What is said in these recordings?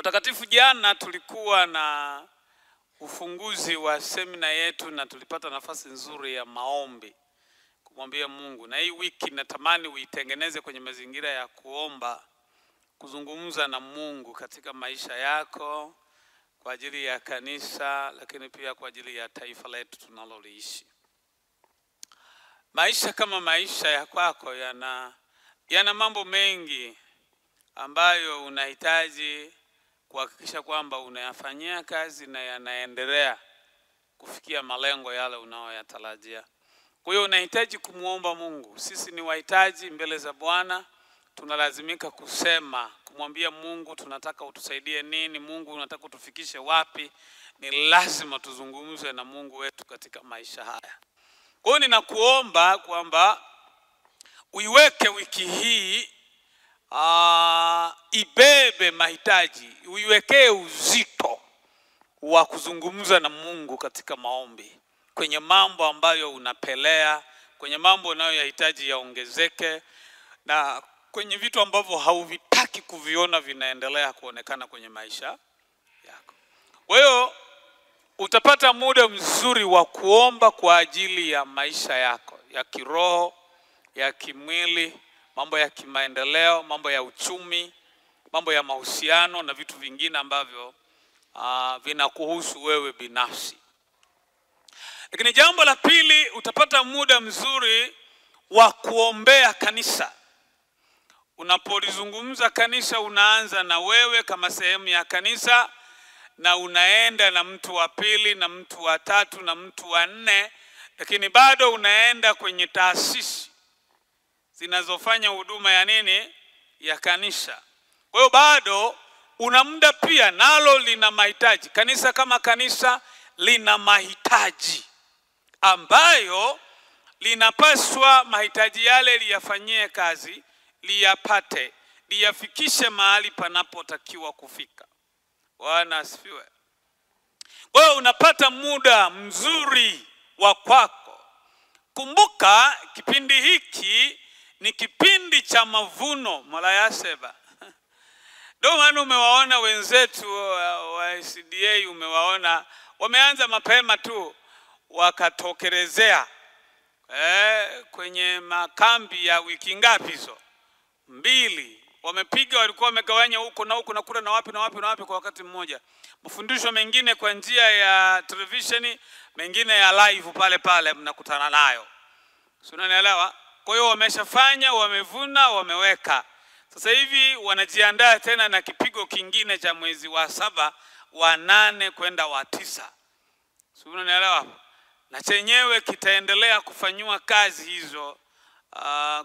Watakatifu, jana tulikuwa na ufunguzi wa semina yetu na tulipata nafasi nzuri ya maombi kumwambia Mungu, na hii wiki natamani uitengeneze kwenye mazingira ya kuomba, kuzungumza na Mungu katika maisha yako, kwa ajili ya kanisa, lakini pia kwa ajili ya taifa letu tunaloliishi. Maisha kama maisha ya kwako yana mambo mengi ambayo unahitaji kuhakikisha kwamba unayafanyia kazi na yanaendelea kufikia malengo yale unayoyatarajia. Kwa hiyo unahitaji kumuomba Mungu. Sisi ni wahitaji mbele za Bwana, tunalazimika kusema, kumwambia Mungu tunataka utusaidie nini, Mungu unataka utufikishe wapi. Ni lazima tuzungumze na Mungu wetu katika maisha haya. Kwa hiyo ninakuomba kwamba uiweke wiki hii ibebe mahitaji, uiwekee uzito wa kuzungumza na Mungu katika maombi, kwenye mambo ambayo unapelea, kwenye mambo unayohitaji yaongezeke, na kwenye vitu ambavyo hauvitaki kuviona vinaendelea kuonekana kwenye maisha yako. Kwa hiyo utapata muda mzuri wa kuomba kwa ajili ya maisha yako ya kiroho, ya kimwili, mambo ya kimaendeleo, mambo ya uchumi, mambo ya mahusiano na vitu vingine ambavyo vinakuhusu wewe binafsi. Lakini jambo la pili, utapata muda mzuri wa kuombea kanisa. Unapolizungumza kanisa, unaanza na wewe kama sehemu ya kanisa, na unaenda na mtu wa pili na mtu wa tatu na mtu wa nne, lakini bado unaenda kwenye taasisi zinazofanya huduma ya nini? Ya kanisa. Kwa hiyo bado una muda pia, nalo lina mahitaji. Kanisa kama kanisa lina mahitaji ambayo linapaswa mahitaji yale liyafanyie kazi, liyapate, liyafikishe mahali panapotakiwa kufika. Bwana asifiwe. Kwa hiyo unapata muda mzuri wa kwako. Kumbuka kipindi hiki ni kipindi cha mavuno, Malayaseba. Ndio maana umewaona wenzetu wa SDA, umewaona wameanza mapema tu wakatokelezea kwenye makambi ya wiki ngapi hizo? 2. Wamepiga, walikuwa wamegawanya huko na huko na kula na wapi na wapi na wapi kwa wakati mmoja. Mafundisho mengine kwa njia ya television, mengine ya live pale pale mnakutana nayo. Si unanielewa? Kwa hiyo wameshafanya, wamevuna, wameweka. Sasa hivi wanajiandaa tena na kipigo kingine cha mwezi wa 7, wa 8 kwenda wa 9. Si unanielewa? Na chenyewe kitaendelea kufanywa kazi hizo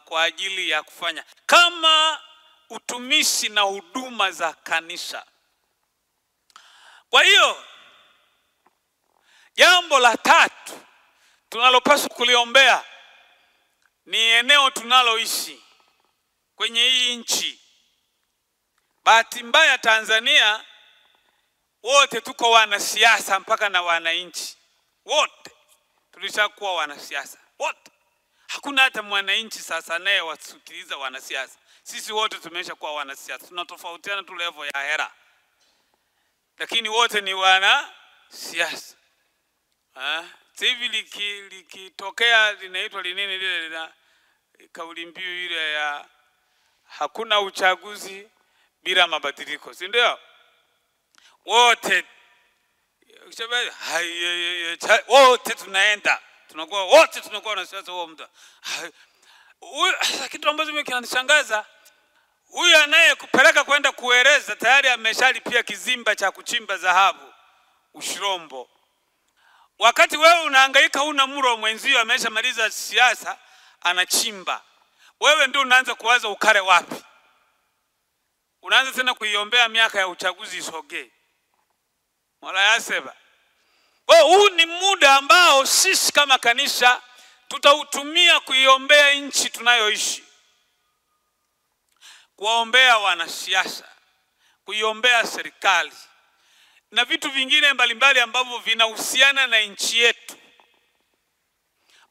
kwa ajili ya kufanya kama utumishi na huduma za kanisa. Kwa hiyo jambo la tatu tunalopaswa kuliombea ni eneo tunaloishi kwenye hii nchi. Bahati mbaya Tanzania wote tuko wanasiasa mpaka na wananchi. Wote tulishakuwa wanasiasa. Wote. Hakuna hata mwananchi sasa naye wasikiliza wanasiasa. Sisi wote tumeshakuwa wanasiasa. Tunatofautiana tu level ya hera, lakini wote ni wanasiasa. Hivi likitokea linaitwa nini lile kauli mbiu ile ya hakuna uchaguzi bila mabadiliko, si ndio? Wote tunaenda, wote tunakuwa wanasiasa huo muda. Kitu ambacho mimi kinanishangaza, huyu anayekupeleka kwenda kueleza tayari ameshalipia kizimba cha kuchimba dhahabu Ushirombo. Wakati wewe unahangaika huna muro, mwenzio ameshamaliza siasa anachimba. Wewe ndio unaanza kuwaza ukare wapi? Unaanza tena kuiombea miaka ya uchaguzi isogee. Malayaseba. Huu ni muda ambao sisi kama kanisa tutautumia kuiombea nchi tunayoishi. Kuombea wanasiasa, kuiombea serikali na vitu vingine mbalimbali ambavyo vinahusiana na nchi yetu.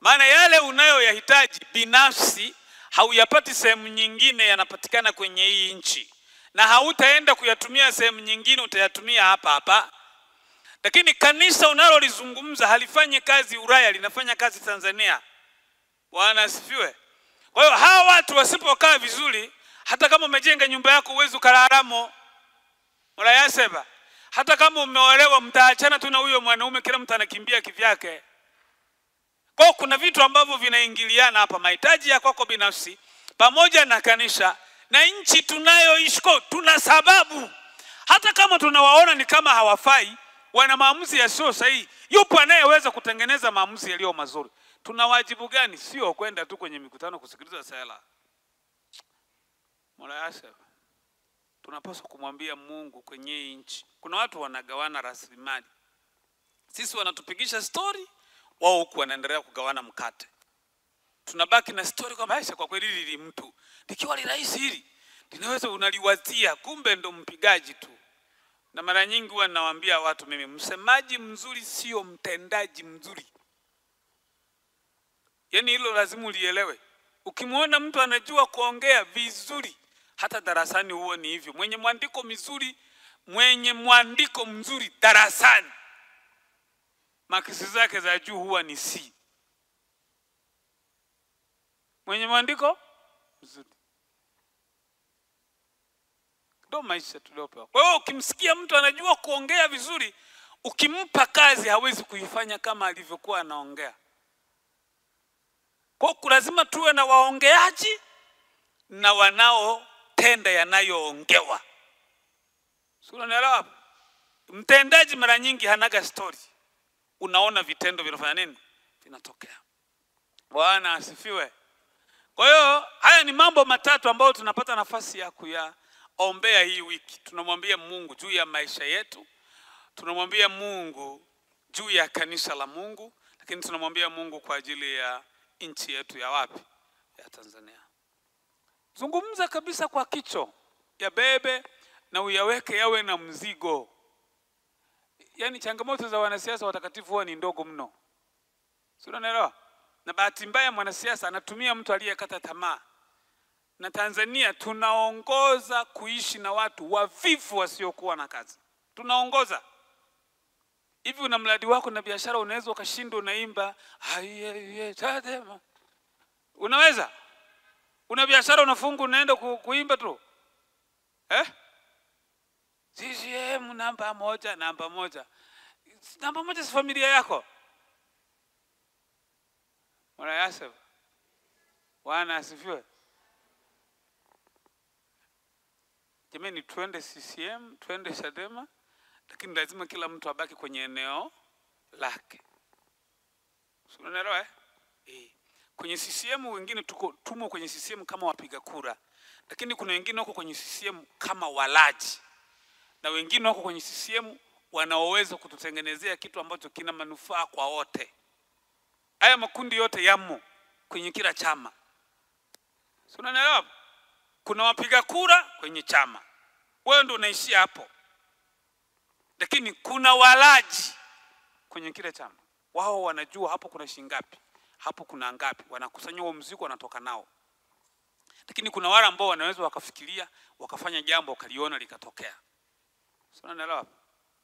Maana yale unayoyahitaji binafsi hauyapati sehemu nyingine, yanapatikana kwenye hii nchi. na hautaenda kuyatumia sehemu nyingine, utayatumia hapa hapa. Lakini kanisa unalolizungumza halifanyi kazi Ulaya, linafanya kazi Tanzania. Bwana asifiwe. Kwa hiyo hawa watu wasipokaa vizuri, hata kama umejenga nyumba yako uwezo kalalamo. Mnayasema. Hata kama umeolewa mtaachana tu na huyo mwanaume, kila mtu anakimbia kivyake. Kwa kuna vitu ambavyo vinaingiliana hapa, mahitaji ya kwako binafsi pamoja na kanisa na nchi tunayoishi. Tuna sababu, hata kama tunawaona ni kama hawafai, wana maamuzi yasio sahihi, yupo anayeweza kutengeneza maamuzi yaliyo mazuri. Tuna wajibu gani? Sio kwenda tu kwenye mikutano kusikiliza sala. Mnayasema. Tunapaswa kumwambia Mungu kwenye nchi. Kuna watu wanagawana rasilimali. Sisi wanatupigisha story, wao huku wanaendelea kugawana mkate. Tunabaki na story kwa maisha, kwa kweli hili mtu likiwa rahisi hili linaweza unaliwazia, kumbe ndo mpigaji tu. Na mara nyingi huwa nawaambia watu mimi, msemaji mzuri sio mtendaji mzuri. Yaani hilo lazima ulielewe. Ukimwona mtu anajua kuongea vizuri, hata darasani huo ni hivyo. Mwenye mwandiko mzuri darasani, makisi zake za juu huwa ni C. Mwenye mwandiko mzuri. Ndio maisha tuliopewa. Kwa hiyo ukimsikia mtu anajua kuongea vizuri, ukimpa kazi hawezi kuifanya kama alivyokuwa anaongea. Kwa hiyo lazima tuwe na waongeaji na wanao tenda yanayoongewa. Sio, unaelewa? Mtendaji mara nyingi hanaga story. Unaona vitendo vinafanya nini? Vinatokea. Bwana asifiwe. Kwa hiyo haya ni mambo matatu ambayo tunapata nafasi ya kuyaombea hii wiki. Tunamwambia Mungu juu ya maisha yetu. Tunamwambia Mungu juu ya kanisa la Mungu, lakini tunamwambia Mungu kwa ajili ya nchi yetu ya wapi? Ya Tanzania. Zungumza kabisa kwa kicho, ya bebe na uyaweke yawe na mzigo. Yaani changamoto za wanasiasa watakatifu huwa ni ndogo mno. Sio, unaelewa? Na bahati mbaya mwanasiasa anatumia mtu aliyekata tamaa. Na Tanzania tunaongoza kuishi na watu wavivu wasiokuwa na kazi. Tunaongoza. Hivi una mradi wako na biashara, unaweza ukashinda unaimba Chadema. Unaweza? Una biashara unafunga unaenda kuimba tu. CCM namba moja. Namba moja si familia yako. Unayasema. Bwana asifiwe. Jamani, twende CCM, twende Chadema, lakini lazima kila mtu abaki kwenye eneo lake. Unaelewa? Kwenye CCM wengine tumo kwenye CCM kama wapiga kura, lakini kuna wengine wako kwenye CCM kama walaji, na wengine wako kwenye CCM wanaoweza kututengenezea kitu ambacho kina manufaa kwa wote. Haya makundi yote yamo kwenye kila chama. Si unaelewa? Kuna wapiga kura kwenye chama, wewe ndio unaishia hapo. Lakini kuna walaji kwenye kile chama. Wao wanajua hapo kuna shingapi, hapo kuna ngapi, wanakusanya huo mzigo wanatoka nao. Lakini kuna wale ambao wanaweza wakafikiria, wakafanya jambo wakaliona likatokea. Sio, unaelewa?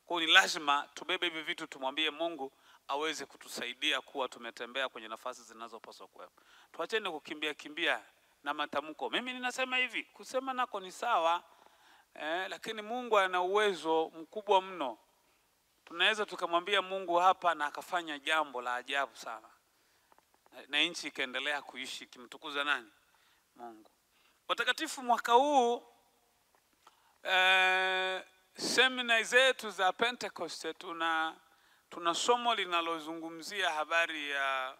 Kwa hiyo ni lazima tubebe hivi vitu, tumwambie Mungu aweze kutusaidia kuwa tumetembea kwenye nafasi zinazopaswa kuwepo. Tuachane kukimbia na matamko. Mimi ninasema hivi, kusema nako ni sawa, lakini Mungu ana uwezo mkubwa mno. Tunaweza tukamwambia Mungu hapa na akafanya jambo la ajabu sana, na nchi ikaendelea kuishi kimtukuza nani? Mungu. Watakatifu, mwaka huu semina zetu za Pentecost tuna somo linalozungumzia habari ya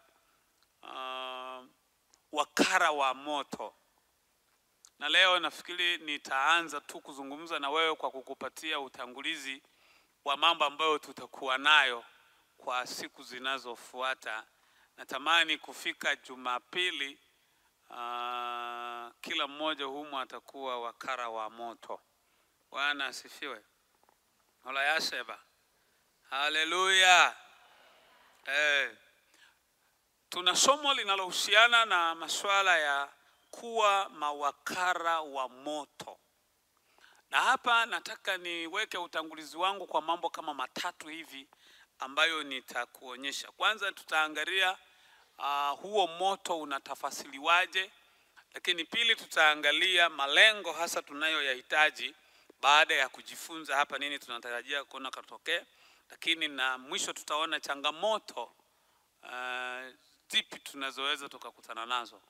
wakara wa moto. Na leo nafikiri nitaanza tu kuzungumza na wewe kwa kukupatia utangulizi wa mambo ambayo tutakuwa nayo kwa siku zinazofuata. Natamani kufika Jumapili kila mmoja humu atakuwa wakara wa moto. Bwana asifiwe. Hola yaseba. Haleluya. Tuna somo linalohusiana na masuala ya kuwa mawakala wa moto. Na hapa nataka niweke utangulizi wangu kwa mambo kama matatu hivi ambayo nitakuonyesha. Kwanza tutaangalia huo moto unatafasiriwaje, lakini pili tutaangalia malengo hasa tunayoyahitaji baada ya kujifunza hapa nini tunatarajia kuona katokea, lakini na mwisho tutaona changamoto zipi tunazoweza tukakutana nazo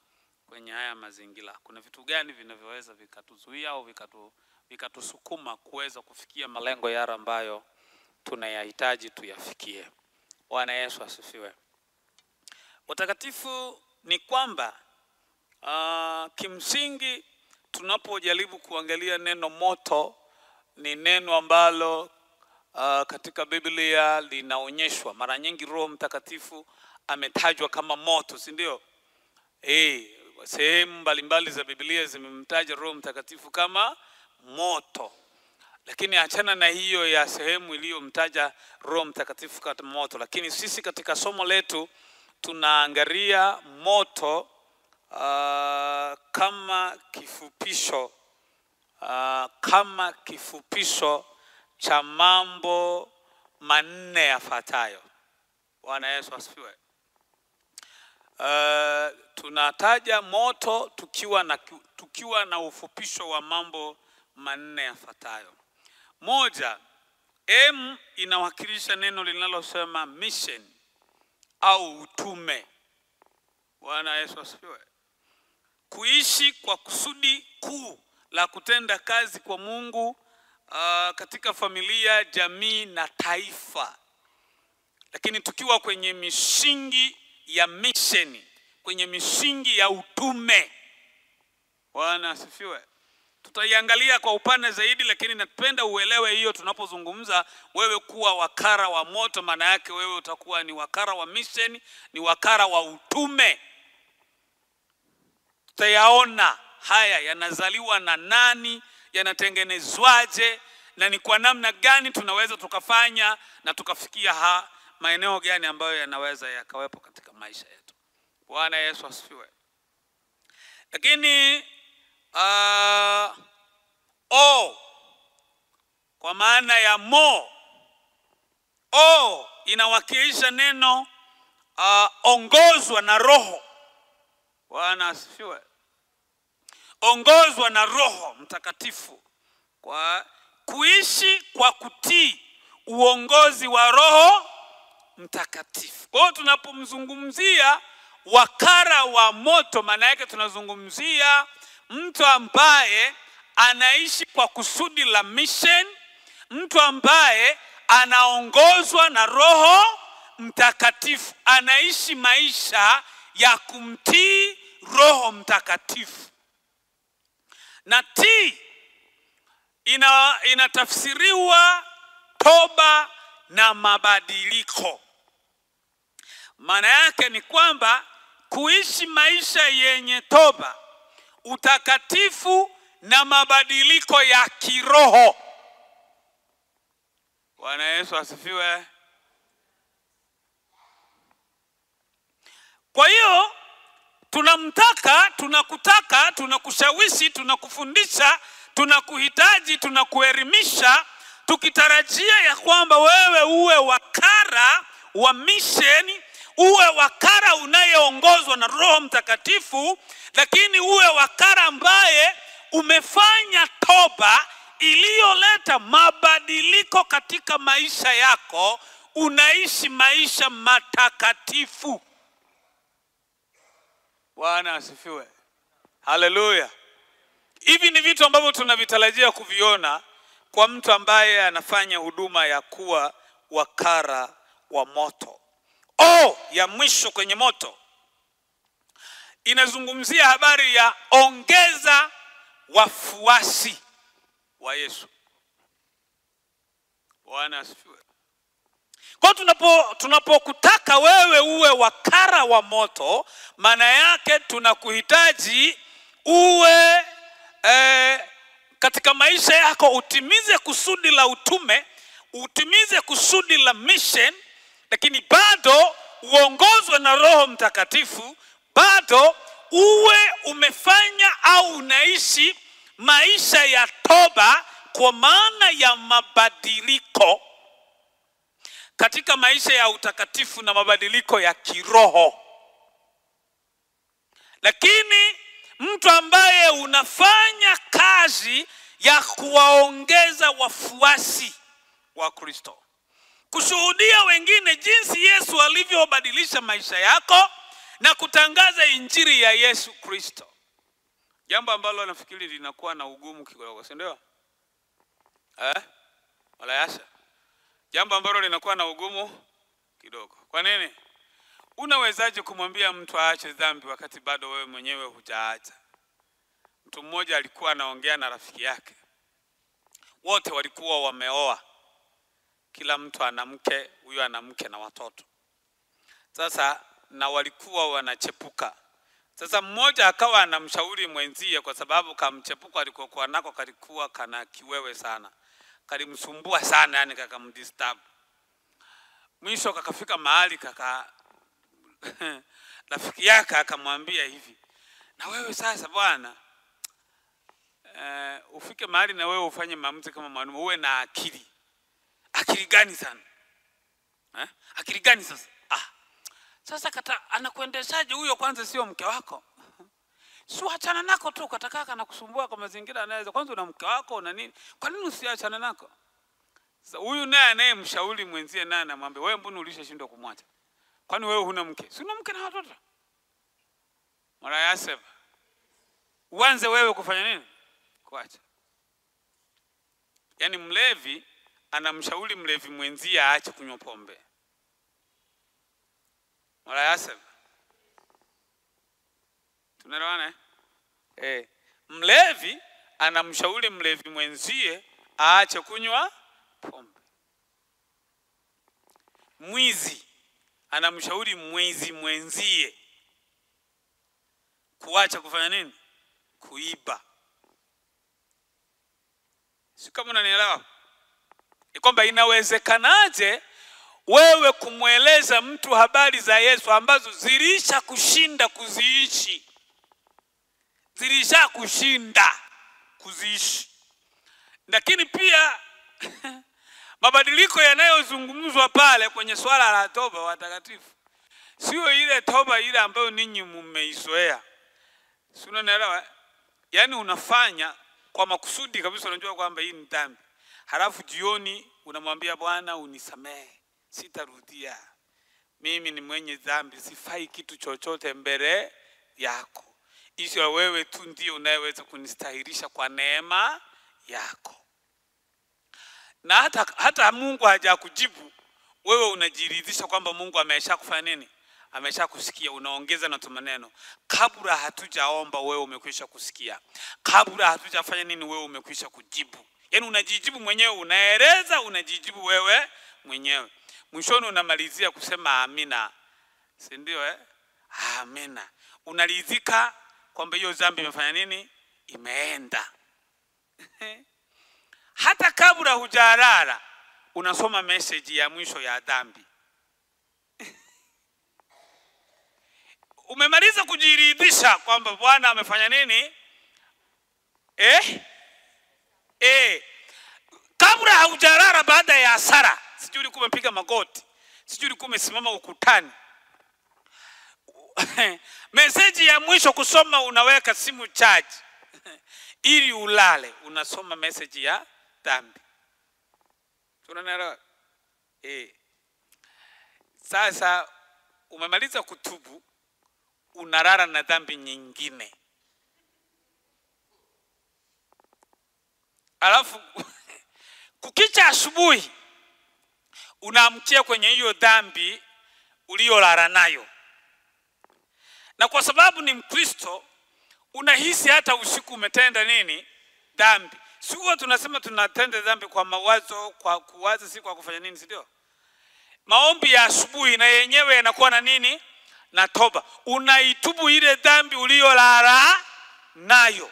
kwenye haya mazingira. Kuna vitu gani vinavyoweza vikatuzuia au vikatusukuma kuweza kufikia malengo yale ambayo tunayahitaji tuyafikie. Bwana Yesu asifiwe. Utakatifu ni kwamba kimsingi tunapojaribu kuangalia neno moto, ni neno ambalo katika Biblia linaonyeshwa mara nyingi. Roho Mtakatifu ametajwa kama moto, si ndio? Sehemu mbalimbali za Biblia zimemtaja Roho Mtakatifu kama moto. Lakini achana na hiyo ya sehemu iliyomtaja Roho Mtakatifu kama moto, lakini sisi katika somo letu tunaangalia moto kama kifupisho cha mambo manne yafuatayo. Bwana Yesu asifiwe. Tunataja moto tukiwa na ufupisho wa mambo manne yafuatayo. Moja, M inawakilisha neno linalosema mission au utume. Bwana Yesu asifiwe. Kuishi kwa kusudi kuu la kutenda kazi kwa Mungu katika familia, jamii na taifa. Lakini tukiwa kwenye misingi ya mission, kwenye misingi ya utume. Bwana asifiwe. Tutaiangalia kwa upana zaidi, lakini napenda uelewe hiyo tunapozungumza wewe kuwa wakara wa moto, maana yake wewe utakuwa ni wakara wa mission, ni wakara wa utume. Tutayaona haya yanazaliwa na nani, yanatengenezwaje, na ni kwa namna gani tunaweza tukafanya na tukafikia maeneo gani ambayo yanaweza yakawepo katika maisha yetu. Bwana Yesu asifiwe. Lakini O kwa maana ya O inawakilisha neno ongozwa na Roho. Bwana asifiwe. Ongozwa na Roho Mtakatifu, kwa kuishi kwa kutii uongozi wa Roho Mtakatifu. Kwa hiyo tunapomzungumzia wakara wa moto, maana yake tunazungumzia mtu ambaye anaishi kwa kusudi la mission, mtu ambaye anaongozwa na Roho Mtakatifu, anaishi maisha ya kumtii Roho Mtakatifu. Na inatafsiriwa toba na mabadiliko. Maana yake ni kwamba kuishi maisha yenye toba, utakatifu na mabadiliko ya kiroho. Bwana Yesu asifiwe. Kwa hiyo tunakutaka, tunakushawishi, tunakufundisha, tunakuhitaji, tunakuelimisha, tukitarajia ya kwamba wewe uwe wakara wa mission, uwe wakara unayeongozwa na Roho Mtakatifu, lakini uwe wakara ambaye umefanya toba iliyoleta mabadiliko katika maisha yako, unaishi maisha matakatifu. Bwana asifiwe. Haleluya. Hivi ni vitu ambavyo tunavitarajia kuviona kwa mtu ambaye anafanya huduma ya kuwa wakara wa moto. Ya mwisho kwenye moto inazungumzia habari ya ongeza wafuasi wa Yesu. Bwana asifiwe. Kwa tunapokutaka wewe uwe wakara wa moto, maana yake tunakuhitaji uwe katika maisha yako utimize kusudi la utume, utimize kusudi la mission, lakini bado uongozwe na Roho Mtakatifu, bado uwe umefanya au unaishi maisha ya toba kwa maana ya mabadiliko katika maisha ya utakatifu na mabadiliko ya kiroho. Lakini mtu ambaye unafanya kazi ya kuwaongeza wafuasi wa Kristo, kushuhudia wengine jinsi Yesu alivyobadilisha maisha yako na kutangaza injili ya Yesu Kristo, jambo ambalo nafikiri linakuwa na ugumu kidogo, si ndio? Wala yasha, jambo ambalo linakuwa na ugumu kidogo. Kwa nini? Unawezaje kumwambia mtu aache dhambi wakati bado wewe mwenyewe hujaacha? Mtu mmoja alikuwa anaongea na rafiki yake, wote walikuwa wameoa, kila mtu ana mke, huyo ana mke na watoto. Sasa na walikuwa wanachepuka. Sasa mmoja akawa anamshauri mwenzie, kwa sababu kamchepuko alikokuwa nako kalikuwa kana kiwewe sana, kalimsumbua sana, yani kakamdisturb. Mwisho kakafika mahali rafiki yake akamwambia hivi, na wewe sasa bwana, ufike mahali na wewe ufanye maamuzi kama mwanaume, uwe na akili. Akili gani sana? Akili gani sasa? Sasa anakuendeshaje huyo? Kwanza sio mke wako. Si achana nako tu, katakaka na kusumbua kwa mazingira anaweza. Kwanza una mke wako na nini? Kwa nini usiachana nako? Sasa huyu naye anayemshauri mwenzie naye anamwambia, wewe mbona ulishashindwa kumwacha? Kwani wewe huna mke? Si una mke na watoto? Mara yasema uanze wewe kufanya nini? Kuacha. Yaani mlevi anamshauri mlevi mwenzie aache kunywa pombe. Mara yasema tunaelewana? Mlevi anamshauri mlevi mwenzie aache kunywa pombe. Mwizi anamshauri mwizi mwenzie kuacha kufanya nini? Kuiba. Si kama unanielewa? Kwamba inawezekanaje wewe kumweleza mtu habari za Yesu ambazo zilisha kushinda kuziishi, zilisha kushinda kuziishi. Lakini pia mabadiliko yanayozungumzwa pale kwenye swala la toba watakatifu, sio ile toba ile ambayo ninyi mmeizoea. Si unanielewa? Yaani unafanya kwa makusudi kabisa, unajua kwamba hii ni dhambi. Halafu jioni unamwambia Bwana unisamehe, sitarudia. Mimi ni mwenye dhambi, sifai kitu chochote mbele yako. Hiyo wewe tu ndiye unayeweza kunistahilisha kwa neema yako. Na hata Mungu hajakujibu, wewe unajiridhisha kwamba Mungu ameshakufanya nini? Ameshakusikia. Unaongeza na maneno. Kabla hatujaomba wewe umekwisha kusikia. Kabla hatujafanya nini wewe umekwisha kujibu. Yaani unajijibu mwenyewe, unaeleza, unajijibu wewe mwenyewe. Mwishoni unamalizia kusema amina. Si ndio? Amina. Unaridhika kwamba hiyo dhambi imefanya nini? Imeenda. Hata kabla hujalala unasoma message ya mwisho ya dhambi. Umemaliza kujiridhisha kwamba Bwana amefanya nini? Kabla haujalala baada ya sala, sijui ulikuwa umepiga magoti, sijui ulikuwa umesimama ukutani, message ya mwisho kusoma unaweka simu charge ili ulale, unasoma message ya dhambi. Tunaelewa? Sasa umemaliza kutubu, unalala na dhambi nyingine. Alafu kukicha asubuhi unaamkia kwenye hiyo dhambi uliyolala nayo. Na kwa sababu ni Mkristo, unahisi hata usiku umetenda nini? Dhambi. Sio tunasema tunatenda dhambi kwa mawazo, kwa kuwaza, si kwa kufanya nini, si ndio? Maombi ya asubuhi na yenyewe yanakuwa na nini? Na toba. Unaitubu ile dhambi uliyolala nayo.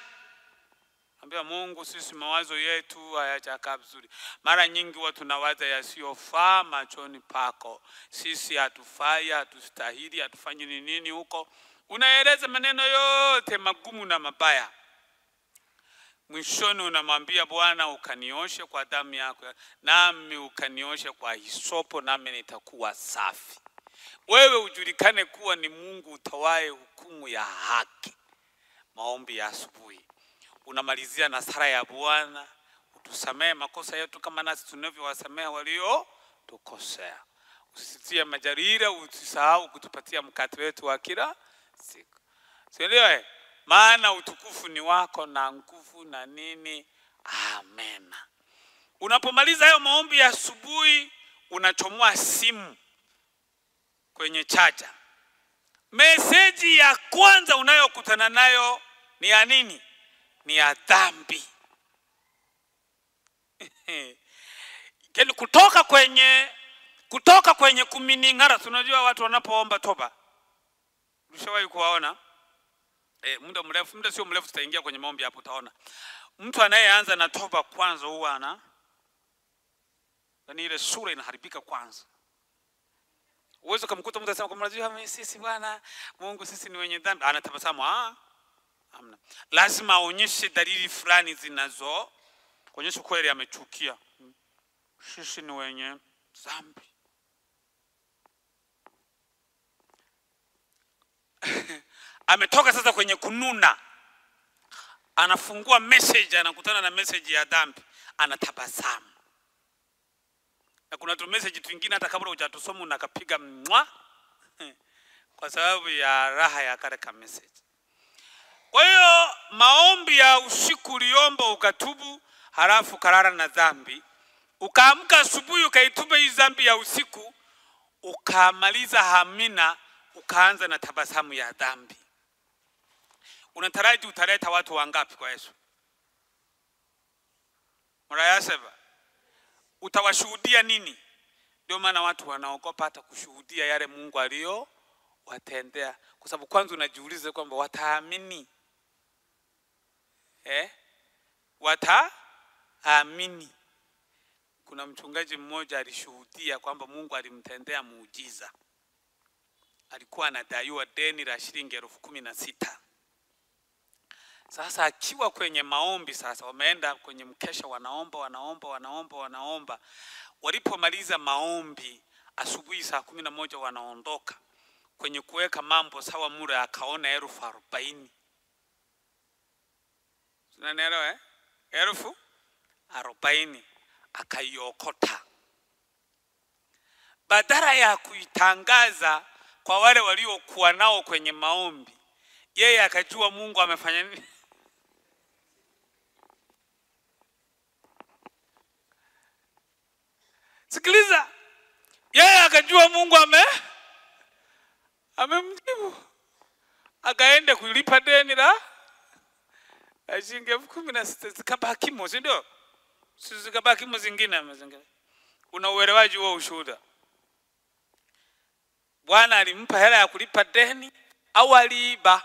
Ambia Mungu, sisi mawazo yetu hayajakaa vizuri. Mara nyingi watu tunawaza yasiyofaa machoni pako. Sisi hatufai, hatustahili, hatufanyi nini huko. Unaeleza maneno yote magumu na mabaya. mwishoni unamwambia Bwana, ukanioshe kwa damu yako, nami ukanioshe kwa hisopo, nami nitakuwa safi. Wewe ujulikane kuwa ni Mungu utawaye hukumu ya haki. Maombi ya asubuhi. Unamalizia na sala ya Bwana, utusamee makosa yetu kama nasi tunavyowasamea walio tukosea. Usitie majarira, usisahau kutupatia mkate wetu wa kila siku. Sio? Maana utukufu ni wako na nguvu na nini. Amen. Unapomaliza hayo maombi ya asubuhi, unachomoa simu kwenye chaja. Meseji ya kwanza unayokutana nayo ni ya nini? Ni ya dhambi. kutoka kwenye kuminingara. Tunajua watu wanapoomba toba. Ulishawahi kuwaona? Muda sio mrefu tutaingia kwenye maombi hapo utaona. Mtu anayeanza na toba kwanza huwa yani ile sura inaharibika kwanza. Uwezo kumkuta mtu anasema unajua sisi Bwana Mungu sisi ni wenye dhambi, anatabasamu. Hamna. Lazima aonyeshe dalili fulani zinazo kuonyesha kweli amechukia. Sisi ni wenye dhambi. Ametoka sasa kwenye kununa. Anafungua message, anakutana na message ya dhambi, anatabasamu. Na kuna tu message twingine hata kabla hujatusoma unakapiga mwa kwa sababu ya raha ya kale ka message. Kwa hiyo maombi ya usiku uliomba ukatubu, halafu karara na dhambi, ukaamka asubuhi ukaituba hii dhambi ya usiku, ukamaliza hamina, ukaanza na tabasamu ya dhambi. Unataraji utaleta watu wangapi kwa Yesu? Mrayaseba. Utawashuhudia nini? Ndio maana watu wanaogopa hata kushuhudia yale Mungu alio watendea, kwa sababu kwanza unajiuliza kwamba wataamini. Wataamini. Kuna mchungaji mmoja alishuhudia kwamba Mungu alimtendea muujiza. Alikuwa anadaiwa deni la shilingi 16,000. Sasa akiwa kwenye maombi, sasa wameenda kwenye mkesha, wanaomba. Walipomaliza maombi asubuhi saa 11 wanaondoka. Kwenye kuweka mambo sawa mura akaona 40,000. Unanielewa? 40,000 akaiokota. Badala ya kuitangaza kwa wale waliokuwa nao kwenye maombi, yeye akajua Mungu amefanya nini. Sikiliza. Yeye akajua Mungu amemjibu. Akaenda kulipa deni la shilingi 16,000 zikabakimo, si ndio? Zikabakimo zingine mazingine. Una uelewaji wa ushuhuda? Bwana alimpa hela ya kulipa deni au aliiba?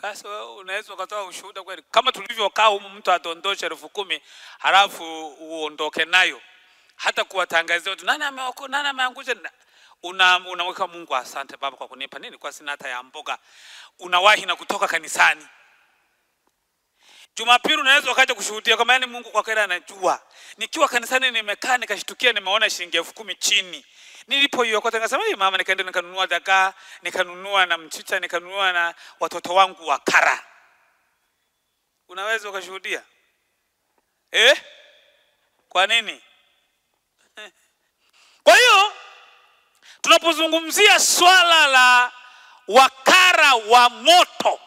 Sasa unaweza kutoa ushuhuda kweli? Kama tulivyokaa huko mtu adondosha 10,000 halafu uondoke nayo. Hata kuwatangazia watu nani ameokoa, nani ameangusha, unaweka Mungu asante Baba kwa kunipa nini kwa sina hata ya mboga. Unawahi na kutoka kanisani. Jumapili unaweza ukaja kushuhudia kama yani Mungu kwa kweli anajua. Nikiwa kanisani nimekaa nikashtukia nimeona shilingi 10,000 chini. Nilipoiokota nikasema mama, nikaenda nikanunua dagaa, nikanunua na mchicha, nikanunua na watoto wangu wakara. Unaweza ukashuhudia? Kwa nini? Kwa hiyo tunapozungumzia swala la wakara wa moto,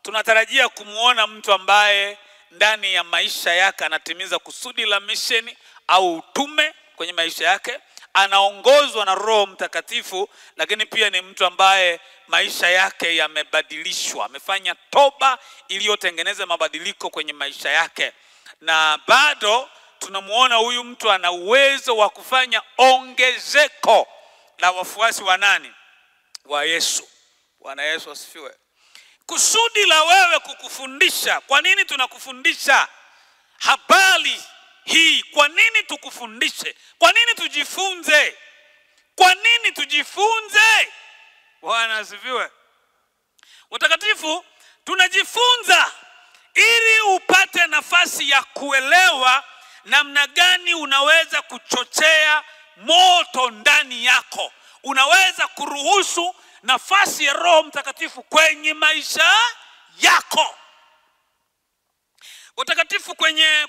tunatarajia kumuona mtu ambaye ndani ya maisha yake anatimiza kusudi la misheni au utume kwenye maisha yake, anaongozwa na Roho Mtakatifu, lakini pia ni mtu ambaye maisha yake yamebadilishwa, amefanya toba iliyotengeneza mabadiliko kwenye maisha yake. Na bado tunamuona huyu mtu ana uwezo wa kufanya ongezeko la wafuasi wa nani? Wa Yesu. Bwana Yesu asifiwe. Kusudi la wewe kukufundisha. Kwa nini tunakufundisha habari hii? Kwa nini tukufundishe? Kwa nini tujifunze? Kwa nini tujifunze? Bwana asifiwe. Watakatifu, tunajifunza ili upate nafasi ya kuelewa namna gani unaweza kuchochea moto ndani yako. Unaweza kuruhusu nafasi ya Roho Mtakatifu kwenye maisha yako. Watakatifu,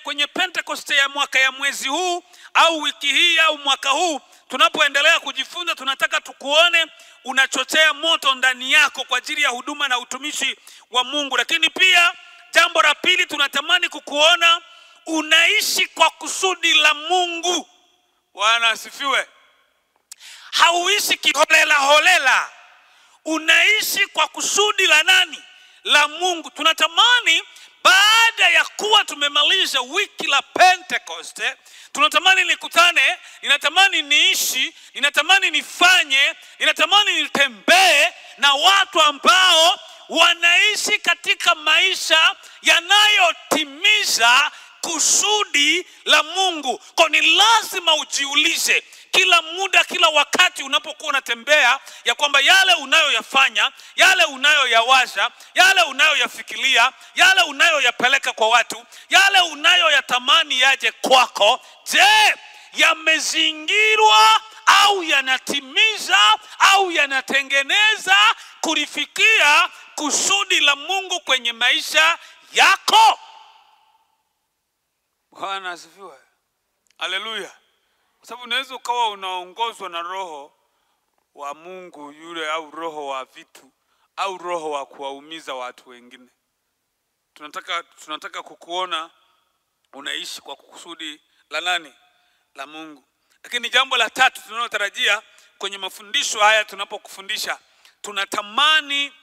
kwenye Pentecost ya mwaka ya mwezi huu au wiki hii au mwaka huu, tunapoendelea kujifunza, tunataka tukuone unachochea moto ndani yako kwa ajili ya huduma na utumishi wa Mungu. Lakini pia jambo la pili, tunatamani kukuona unaishi kwa kusudi la Mungu. Bwana asifiwe. Hauishi kiholela holela. Unaishi kwa kusudi la nani? La Mungu. Tunatamani baada ya kuwa tumemaliza wiki la Pentecost, tunatamani nikutane, ninatamani niishi, ninatamani nifanye, ninatamani nitembee na watu ambao wanaishi katika maisha yanayotimiza kusudi la Mungu. Kwa ni lazima ujiulize kila muda, kila wakati unapokuwa unatembea, ya kwamba yale unayoyafanya, yale unayoyawaza, yale unayoyafikiria, yale unayoyapeleka kwa watu, yale unayoyatamani yaje kwako, je, yamezingirwa au yanatimiza au yanatengeneza kulifikia kusudi la Mungu kwenye maisha yako? Bwana asifiwe. Haleluya. Kwa sababu unaweza ukawa unaongozwa na roho wa Mungu yule, au roho wa vitu, au roho wa kuwaumiza watu wengine. Tunataka kukuona unaishi kwa kusudi la nani? La Mungu. Lakini jambo la tatu tunalotarajia kwenye mafundisho haya, tunapokufundisha, tunatamani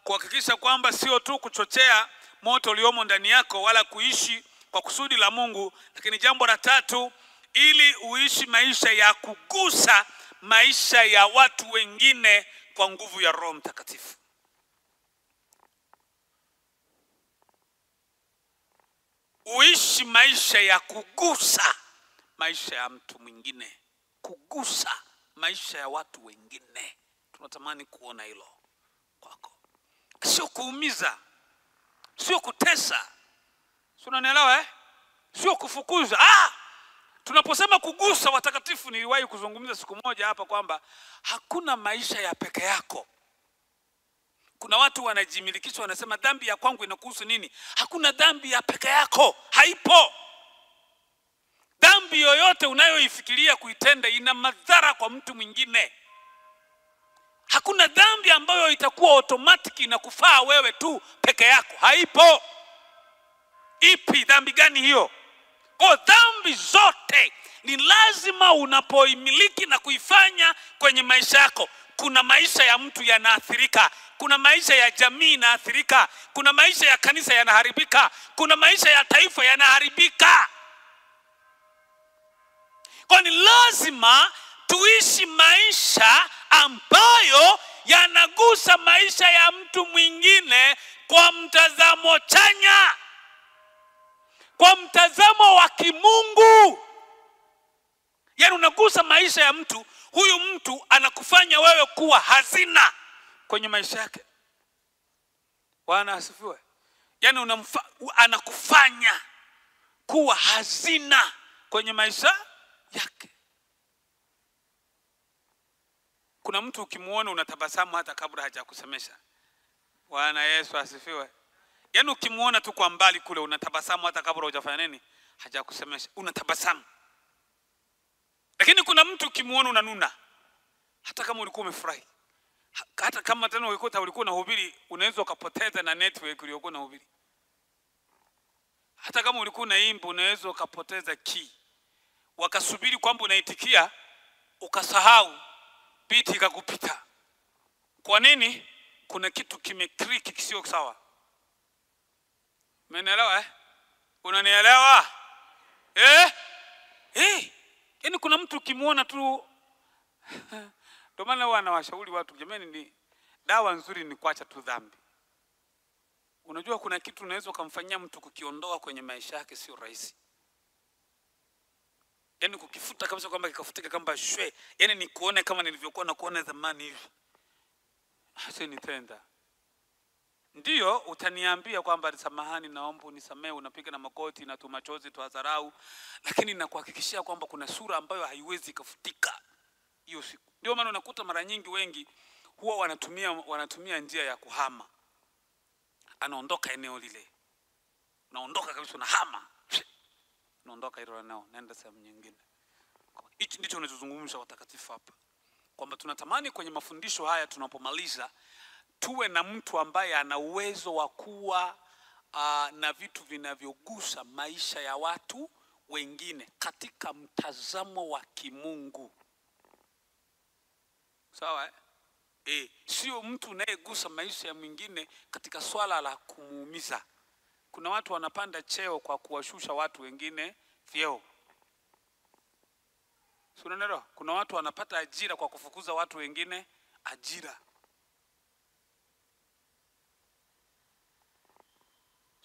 kuhakikisha kwamba sio tu kuchochea moto uliomo ndani yako, wala kuishi kwa kusudi la Mungu. Lakini jambo la tatu, ili uishi maisha ya kugusa maisha ya watu wengine kwa nguvu ya Roho Mtakatifu. Uishi maisha ya kugusa maisha ya mtu mwingine, kugusa maisha ya watu wengine. Tunatamani kuona hilo kwako. Sio kuumiza, sio kutesa. Unanielewa? Sio kufukuza. Tunaposema kugusa, watakatifu, niliwahi kuzungumza siku moja hapa kwamba hakuna maisha ya peke yako. Kuna watu wanajimilikisha, wanasema dhambi ya kwangu inakuhusu nini? Hakuna dhambi ya peke yako, haipo. Dhambi yoyote unayoifikiria kuitenda ina madhara kwa mtu mwingine. Hakuna dhambi ambayo itakuwa automatic inakufaa wewe tu peke yako, haipo. Ipi? Dhambi gani hiyo? Kwa dhambi zote ni lazima unapoimiliki na kuifanya kwenye maisha yako, kuna maisha ya mtu yanaathirika, kuna maisha ya jamii yanaathirika, kuna maisha ya kanisa yanaharibika, kuna maisha ya taifa yanaharibika. Kwa ni lazima tuishi maisha ambayo yanagusa maisha ya mtu mwingine kwa mtazamo chanya, kwa mtazamo wa kimungu. Yaani unagusa maisha ya mtu, huyu mtu anakufanya wewe kuwa hazina kwenye maisha yake. Bwana asifiwe. Yaani anakufanya kuwa hazina kwenye maisha yake. Kuna mtu ukimuona unatabasamu hata kabla hajakusemesha. Bwana Yesu asifiwe. Yaani ukimuona tu kwa mbali kule unatabasamu hata kabla hujafanya nini? Hajakusemesha. Unatabasamu. Lakini kuna mtu ukimuona unanuna hata kama ulikuwa umefurahi. Hata kama tena ulikuwa unahubiri, unaweza ukapoteza na network uliyokuwa unahubiri. Hata kama ulikuwa unaimba, unaweza ukapoteza key. Wakasubiri kwamba unaitikia, ukasahau, beat ikakupita. Kwa nini? Kuna kitu kimeclick kisio sawa. Umeelewa? Unanielewa? Yaani kuna mtu ukimuona tu ndio maana wanawashauri watu, jamani, ni dawa nzuri ni kuacha tu dhambi. Unajua kuna kitu unaweza kumfanyia mtu kukiondoa kwenye maisha yake sio rahisi. yani kukifuta kabisa kwamba kikafutika kama shwe, yani ni kuone kama nilivyokuwa na kuona zamani hivi. Acha nitenda. Ndiyo utaniambia kwamba samahani, naomba unisamehe, unapiga na magoti na tumachozi tuadharau, lakini nakuhakikishia kwamba kuna sura ambayo haiwezi kufutika hiyo siku. Ndio maana unakuta mara nyingi wengi huwa wanatumia njia ya kuhama. Anaondoka eneo lile, naondoka kabisa, na hama, naondoka hilo eneo, naenda sehemu nyingine. Hichi ndicho tunachozungumza watakatifu hapa, kwamba tunatamani kwenye mafundisho haya tunapomaliza tuwe na mtu ambaye ana uwezo wa kuwa na vitu vinavyogusa maisha ya watu wengine katika mtazamo wa kimungu. Sawa sio mtu unayegusa maisha ya mwingine katika swala la kumuumiza. Kuna watu wanapanda cheo kwa kuwashusha watu wengine vyeo. Unaelewa? Kuna watu wanapata ajira kwa kufukuza watu wengine ajira.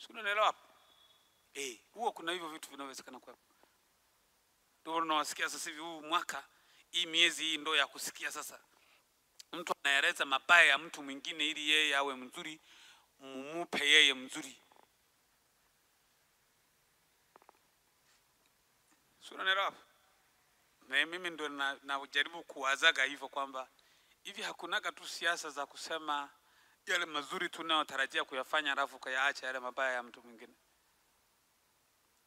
Unaelewa? Huo kuna hivyo vitu vinawezekana kwa. Ndio unawasikia sasa hivi huu mwaka, hii miezi hii ndio ya kusikia sasa. Mtu anaeleza mabaya ya mtu mwingine ili yeye awe mzuri, mumupe yeye mzuri. Unaelewa? Na mimi ndio najaribu kuwazaga hivyo kwamba hivi hakunaga tu siasa za kusema yale mazuri tunayotarajia kuyafanya alafu kuyaacha yale mabaya ya mtu mwingine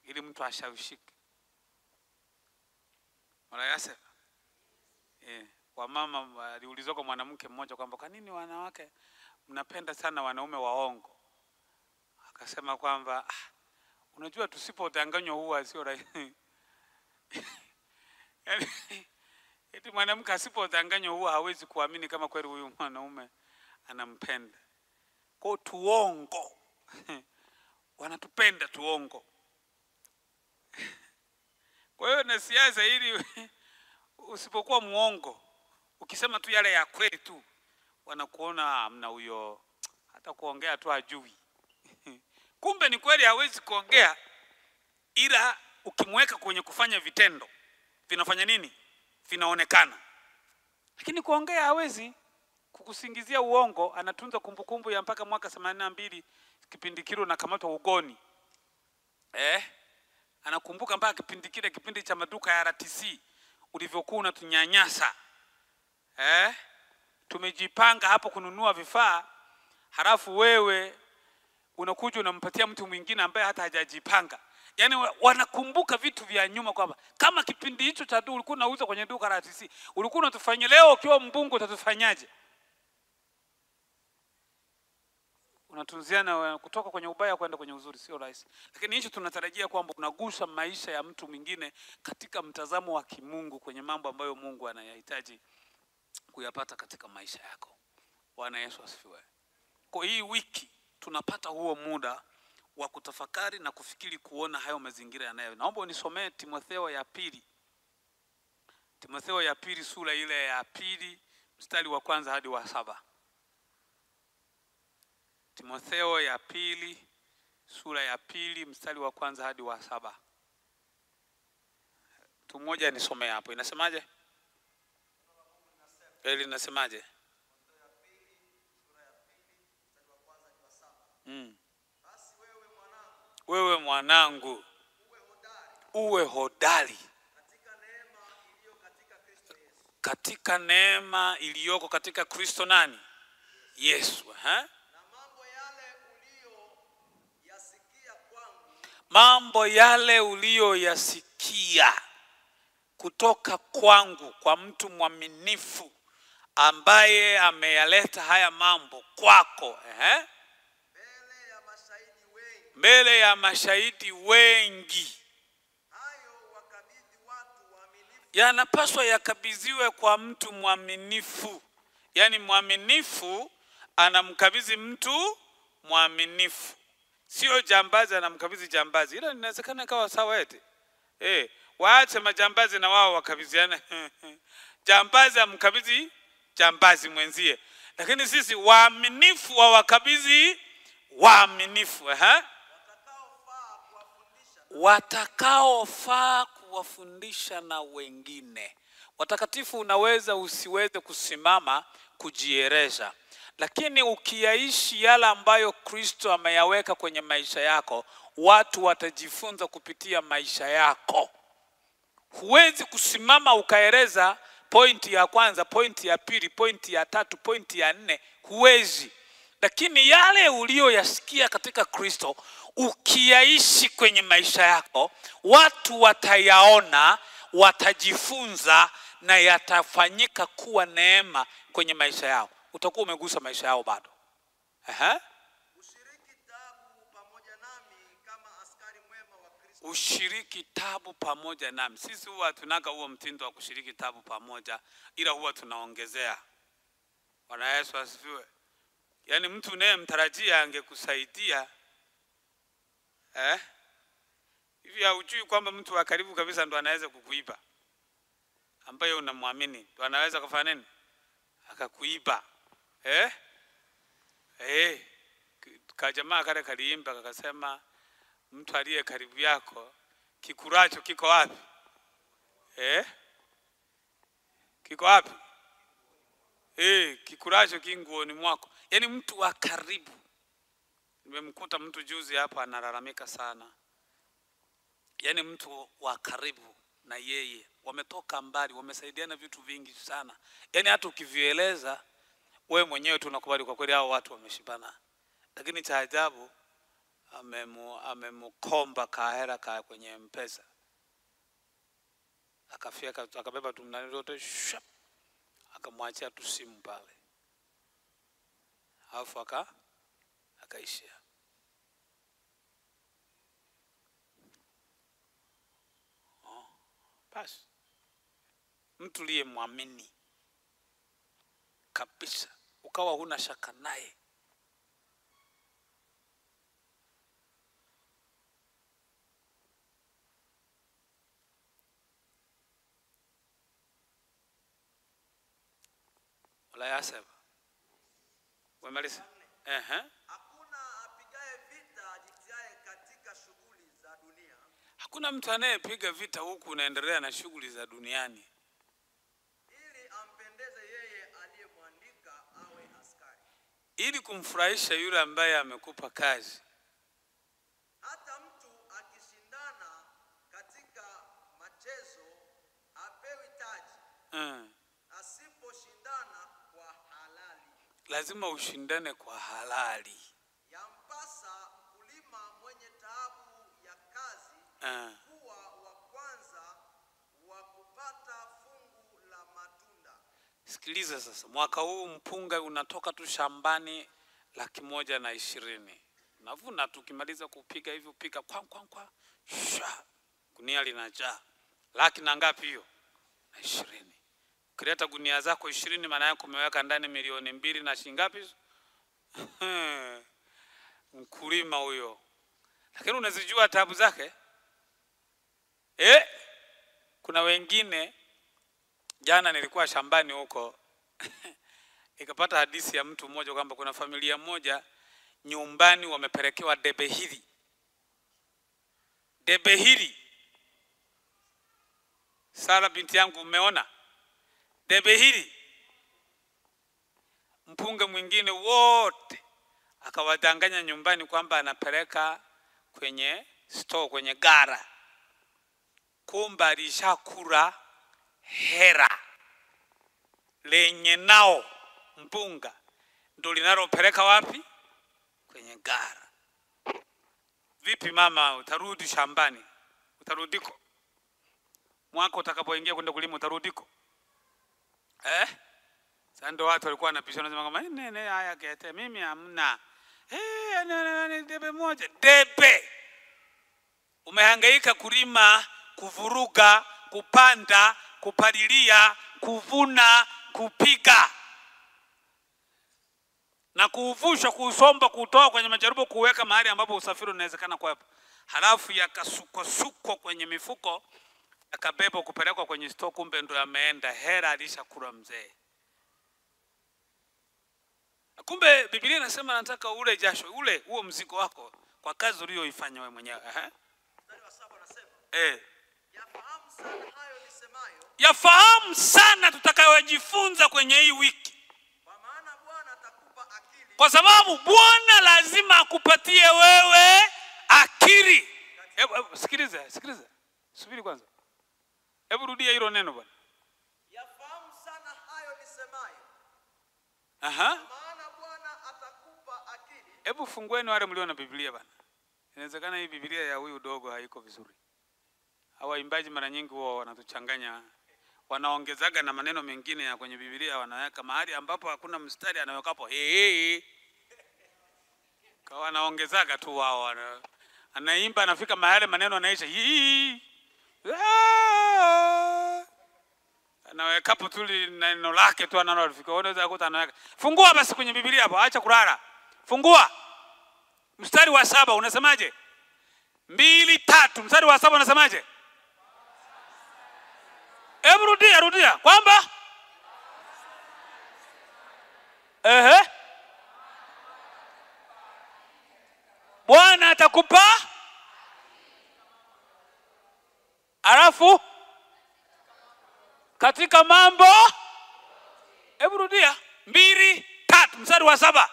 ili mtu ashawishike. Wala yasema wamama aliulizwa kwa mwanamke mmoja kwamba kwa nini wanawake mnapenda sana wanaume waongo? Akasema kwamba unajua tusipodanganywa huwa sio rahisi. Eti mwanamke asipodanganywa huwa hawezi kuamini kama kweli huyu mwanaume anampenda. Kwa tuongo. Wanatupenda tuongo. Kwa hiyo na siasa ili usipokuwa muongo, ukisema tu yale ya kweli tu, wanakuona amna huyo, hata kuongea tu hajui. Kumbe ni kweli hawezi kuongea, ila ukimweka kwenye kufanya vitendo vinafanya nini? Vinaonekana. Lakini kuongea hawezi. Kukusingizia uongo, anatunza kumbukumbu ya mpaka mwaka 82 kipindi kile nakamatwa ugoni. Anakumbuka mpaka kipindi kile, kipindi cha maduka ya RTC ulivyokuwa unatunyanyasa. Tumejipanga hapo kununua vifaa, halafu wewe unakuja unampatia mtu mwingine ambaye hata hajajipanga. Yaani wanakumbuka vitu vya nyuma kwamba kama kipindi hicho cha tu ulikuwa unauza kwenye duka la RTC, ulikuwa unatufanyia, leo ukiwa mbunge utatufanyaje? Unatunziana kutoka kwenye ubaya kwenda kwenye uzuri, sio rahisi. Lakini hicho tunatarajia kwamba unagusa maisha ya mtu mwingine katika mtazamo wa kimungu, kwenye mambo ambayo Mungu anayahitaji kuyapata katika maisha yako. Bwana Yesu asifiwe. Kwa hii wiki tunapata huo muda wa kutafakari na kufikiri, kuona hayo mazingira yanayo. Naomba unisomee Timotheo ya pili. Timotheo ya pili sura ile ya pili mstari wa 1 hadi wa 7. Timotheo ya pili sura ya pili mstari wa 1 hadi wa 7. Mtu mmoja nisomee hapo. Inasemaje? Inasemaje? Wewe mwanangu, uwe hodari katika neema iliyoko katika Kristo nani? Yesu. Mambo yale uliyoyasikia kutoka kwangu kwa mtu mwaminifu ambaye ameyaleta haya mambo kwako, mbele ya mashahidi wengi. Yanapaswa yakabidhiwe kwa mtu mwaminifu. Yaani mwaminifu anamkabidhi mtu mwaminifu. Sio jambazi anamkabidhi jambazi. Hilo linawezekana kawa sawa eti. Waache majambazi na wao wakabidhiana. Jambazi amkabidhi jambazi mwenzie. Lakini sisi waaminifu wakabidhi waaminifu. Watakaofaa kuwafundisha na wengine. Watakatifu, unaweza usiweze kusimama kujieleza, lakini ukiyaishi yale ambayo Kristo ameyaweka kwenye maisha yako, watu watajifunza kupitia maisha yako. Huwezi kusimama ukaeleza pointi ya kwanza, pointi ya pili, pointi ya tatu, pointi ya nne, huwezi. Lakini yale uliyoyasikia katika Kristo ukiyaishi kwenye maisha yako, watu watayaona, watajifunza na yatafanyika kuwa neema kwenye maisha yao. Utakuwa umegusa maisha yao bado. Ushiriki tabu pamoja nami kama askari mwema wa Kristo. Ushiriki tabu pamoja nami. Sisi huwa tunaka huo mtindo wa kushiriki tabu pamoja, ila huwa tunaongezea. Bwana Yesu asifiwe. Yaani mtu unayemtarajia angekusaidia hivi haujui kwamba mtu wa karibu kabisa ndo anaweza kukuiba, ambaye unamwamini ndo anaweza kufanya nini? Akakuiba. Kajamaa kale kaliimba kakasema, mtu aliye karibu yako kikuracho kiko wapi? Kiko wapi? Kikuracho kinguoni mwako. Yaani mtu wa karibu. Nimemkuta mtu juzi hapa analalamika sana. Yaani mtu wa karibu na yeye, wametoka mbali, wamesaidiana vitu vingi sana. Yaani hata ukivieleza wewe mwenyewe tunakubali kwa kweli hao watu wameshibana. Lakini cha ajabu amemkomba kahera ka kwenye M-Pesa. Akafika akabeba tumnani zote, akamwachia tu simu pale. Alafu akaishia. Basi mtu liye muamini kabisa, ukawa huna shaka naye, wala yasema wemaliza. Hakuna apigaye vita ajitiaye katika shughuli za dunia. Hakuna mtu anayepiga vita huku unaendelea na shughuli za duniani, ili ampendeze yeye aliyemwandika awe askari, ili kumfurahisha yule ambaye amekupa kazi. Hata mtu akishindana katika machezo apewi taji. Asiposhindana kwa halali. Lazima ushindane kwa halali. Yampasa mkulima mwenye taabu ya kazi kuwa wa kwanza wa kupata fungu la matunda. Sikiliza sasa, mwaka huu mpunga unatoka tu shambani 120,000. Navuna tukimaliza kupiga hivi upika kwa gunia linajaa. Laki na ngapi hiyo? 20. Ukileta gunia zako 20 maana yako umeweka ndani 2,000,000 na shilingi ngapi? Mkulima huyo. Lakini unazijua taabu zake? Kuna wengine, jana nilikuwa shambani huko nikapata hadithi ya mtu mmoja kwamba kuna familia moja nyumbani wamepelekewa debe hili. Debe hili. Sara binti yangu, umeona? Debe hili. Mpunga mwingine wote akawadanganya nyumbani kwamba anapeleka kwenye store, kwenye gara. Kumbe alishakula hera lenye nao mpunga ndio linalopeleka wapi? Kwenye gara. Vipi mama, utarudi shambani? Utarudiko? Mwaka utakapoingia kwenda kulima utarudiko? Sasa ndio watu walikuwa wanapishana nasema kama nene haya kete mimi hamna. Debe moja. Debe. Umehangaika kulima, kuvuruga, kupanda, kupalilia, kuvuna, kupiga na kuuvusha, kuusomba, kutoa kwenye majaribu, kuweka mahali ambapo usafiri unawezekana kuwepo. Halafu yakasukwa kwenye mifuko, yakabeba kupelekwa kwenye store, kumbe ndo yameenda hera alishakula mzee. Kumbe Biblia inasema nataka ule jasho, ule huo mzigo wako kwa kazi uliyoifanya wewe mwenyewe. Mstari wa 7 anasema Yafahamu sana hayo nisemayo, Yafahamu sana tutakayojifunza kwenye hii wiki. kwa maana Bwana atakupa akili. Kwa sababu Bwana lazima akupatie wewe akili. Sikiliza. Subiri kwanza. Hebu rudia hilo neno bwana. Yafahamu sana hayo nisemayo. Aha. Maana Bwana atakupa akili. Hebu fungueni wale mlio na Biblia bwana. Inawezekana hii Biblia ya huyu dogo haiko vizuri. Hawa imbaji mara nyingi wao wanatuchanganya. Wanaongezaga na maneno mengine ya kwenye Biblia wanaweka mahali ambapo hakuna mstari anawekapo Kwa wanaongezaga tu wao. Anaimba anafika mahali maneno anaisha anawekapo tu neno lake tu analofika. Unaweza kukuta anaweka. Fungua basi kwenye Biblia hapo, acha kulala. Fungua. Mstari wa 7 unasemaje? 2:3 mstari wa 7 unasemaje? Hebu rudia kwamba Bwana atakupa alafu katika mambo. Hebu rudia 2:3 mstari wa 7.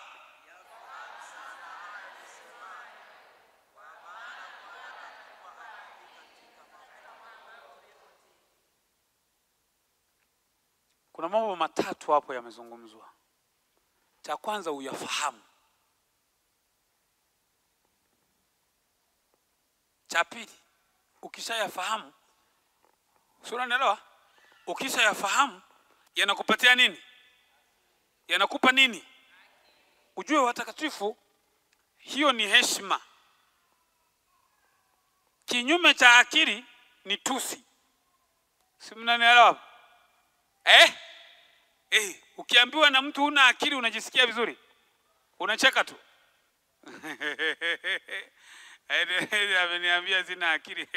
Kuna mambo matatu hapo yamezungumzwa. Cha kwanza uyafahamu. Cha pili, ukishayafahamu, sura naelewa? Ukishayafahamu yanakupatia nini? Yanakupa nini? Ujue watakatifu, hiyo ni heshima. Kinyume cha akili ni tusi. Si mnanielewa? Ukiambiwa na mtu huna akili unajisikia vizuri? Unacheka tu. Ameniambia sina akili.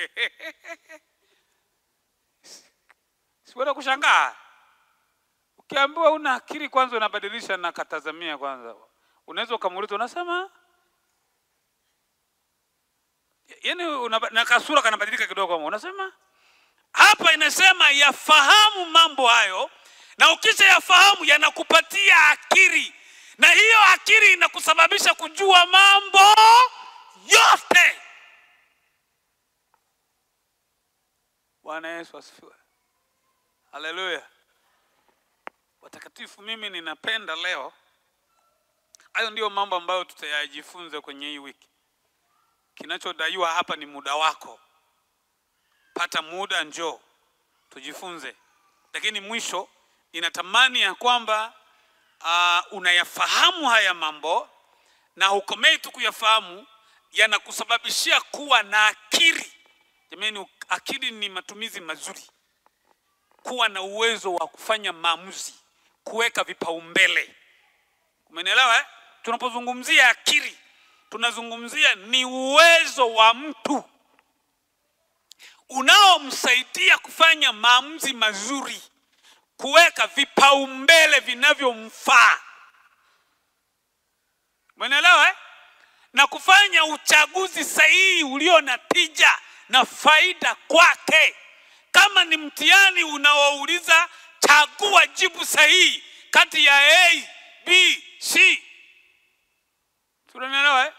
Siweza kushangaa. Ukiambiwa una akili kwanza unabadilisha na katazamia kwanza. Unaweza kumuuliza unasema? Yaani na kasura kanabadilika kidogo kama unasema? Hapa inasema yafahamu mambo hayo, na ukisha yafahamu yanakupatia akili. Na hiyo akili inakusababisha kujua mambo yote. Bwana Yesu asifiwe. Haleluya. Watakatifu, mimi ninapenda leo, hayo ndio mambo ambayo tutayajifunza kwenye hii wiki. Kinachodaiwa hapa ni muda wako. Pata muda, njoo tujifunze. Lakini mwisho ninatamani ya kwamba unayafahamu haya mambo, na hukomei tu kuyafahamu, yanakusababishia kuwa na akili. Jamani, akili ni matumizi mazuri. Kuwa na uwezo wa kufanya maamuzi, kuweka vipaumbele. Umenielewa? Tunapozungumzia akili, tunazungumzia ni uwezo wa mtu unaomsaidia kufanya maamuzi mazuri, kuweka vipaumbele vinavyomfaa. Umeelewa? Na kufanya uchaguzi sahihi ulio na tija na faida kwake. Kama ni mtihani unaouliza, chagua jibu sahihi kati ya A, B, C. Tunaelewa?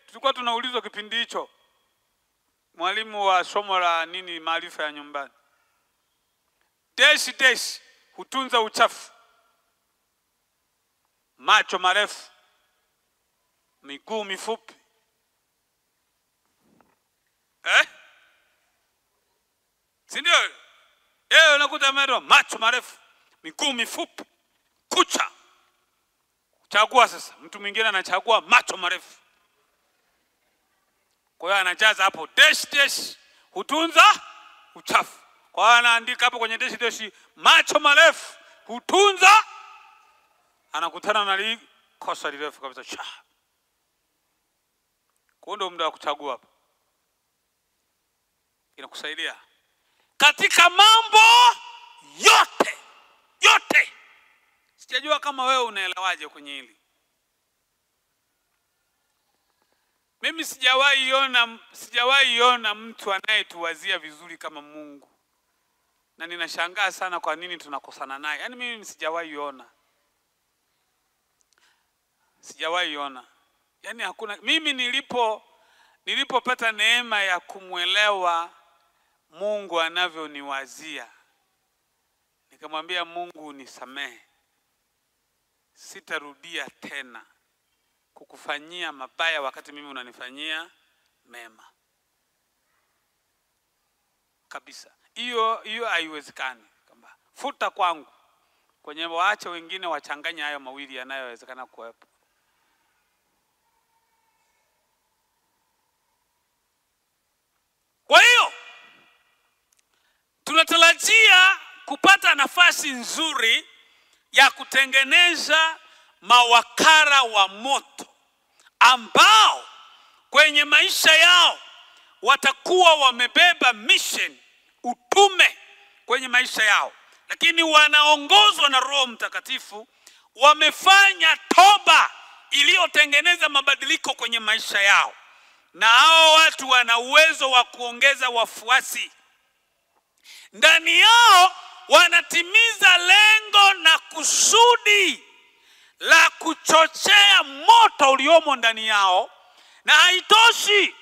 Tulikuwa tunaulizwa kipindi hicho. Mwalimu wa somo la maarifa ya nyumbani. Dash hutunza uchafu. Macho marefu, miguu mifupi. Si ndio? Unakuta macho marefu, miguu mifupi, kucha. Chagua sasa. Mtu mwingine anachagua macho marefu. Kwa hiyo anajaza hapo dash hutunza uchafu. Kwa hiyo anaandika hapo kwenye dash macho marefu hutunza. Anakutana na kosa lirefu kabisa. Kwa ndio muda wa kuchagua hapo. Inakusaidia katika mambo yote. Sijajua kama wewe unaelewaje kwenye hili. Mimi sijawahi iona mtu anayetuwazia vizuri kama Mungu. Na ninashangaa sana kwa nini tunakosana naye. Yaani mimi sijawahi iona. Yaani hakuna, mimi nilipopata neema ya kumuelewa Mungu anavyoniwazia, nikamwambia Mungu, nisamehe. Sitarudia tena kukufanyia mabaya wakati mimi unanifanyia mema. Kabisa. Hiyo haiwezekani. Kamba futa kwangu. Kwenye waache wengine wachanganya hayo mawili yanayowezekana kuwepo. Kwa hiyo tunatarajia kupata nafasi nzuri ya kutengeneza mawakala wa moto ambao kwenye maisha yao watakuwa wamebeba mission, utume kwenye maisha yao, lakini wanaongozwa na Roho Mtakatifu, wamefanya toba iliyotengeneza mabadiliko kwenye maisha yao, na hao watu wana uwezo wa kuongeza wafuasi ndani yao. Wanatimiza lengo na kusudi la kuchochea moto uliomo ndani yao, na haitoshi,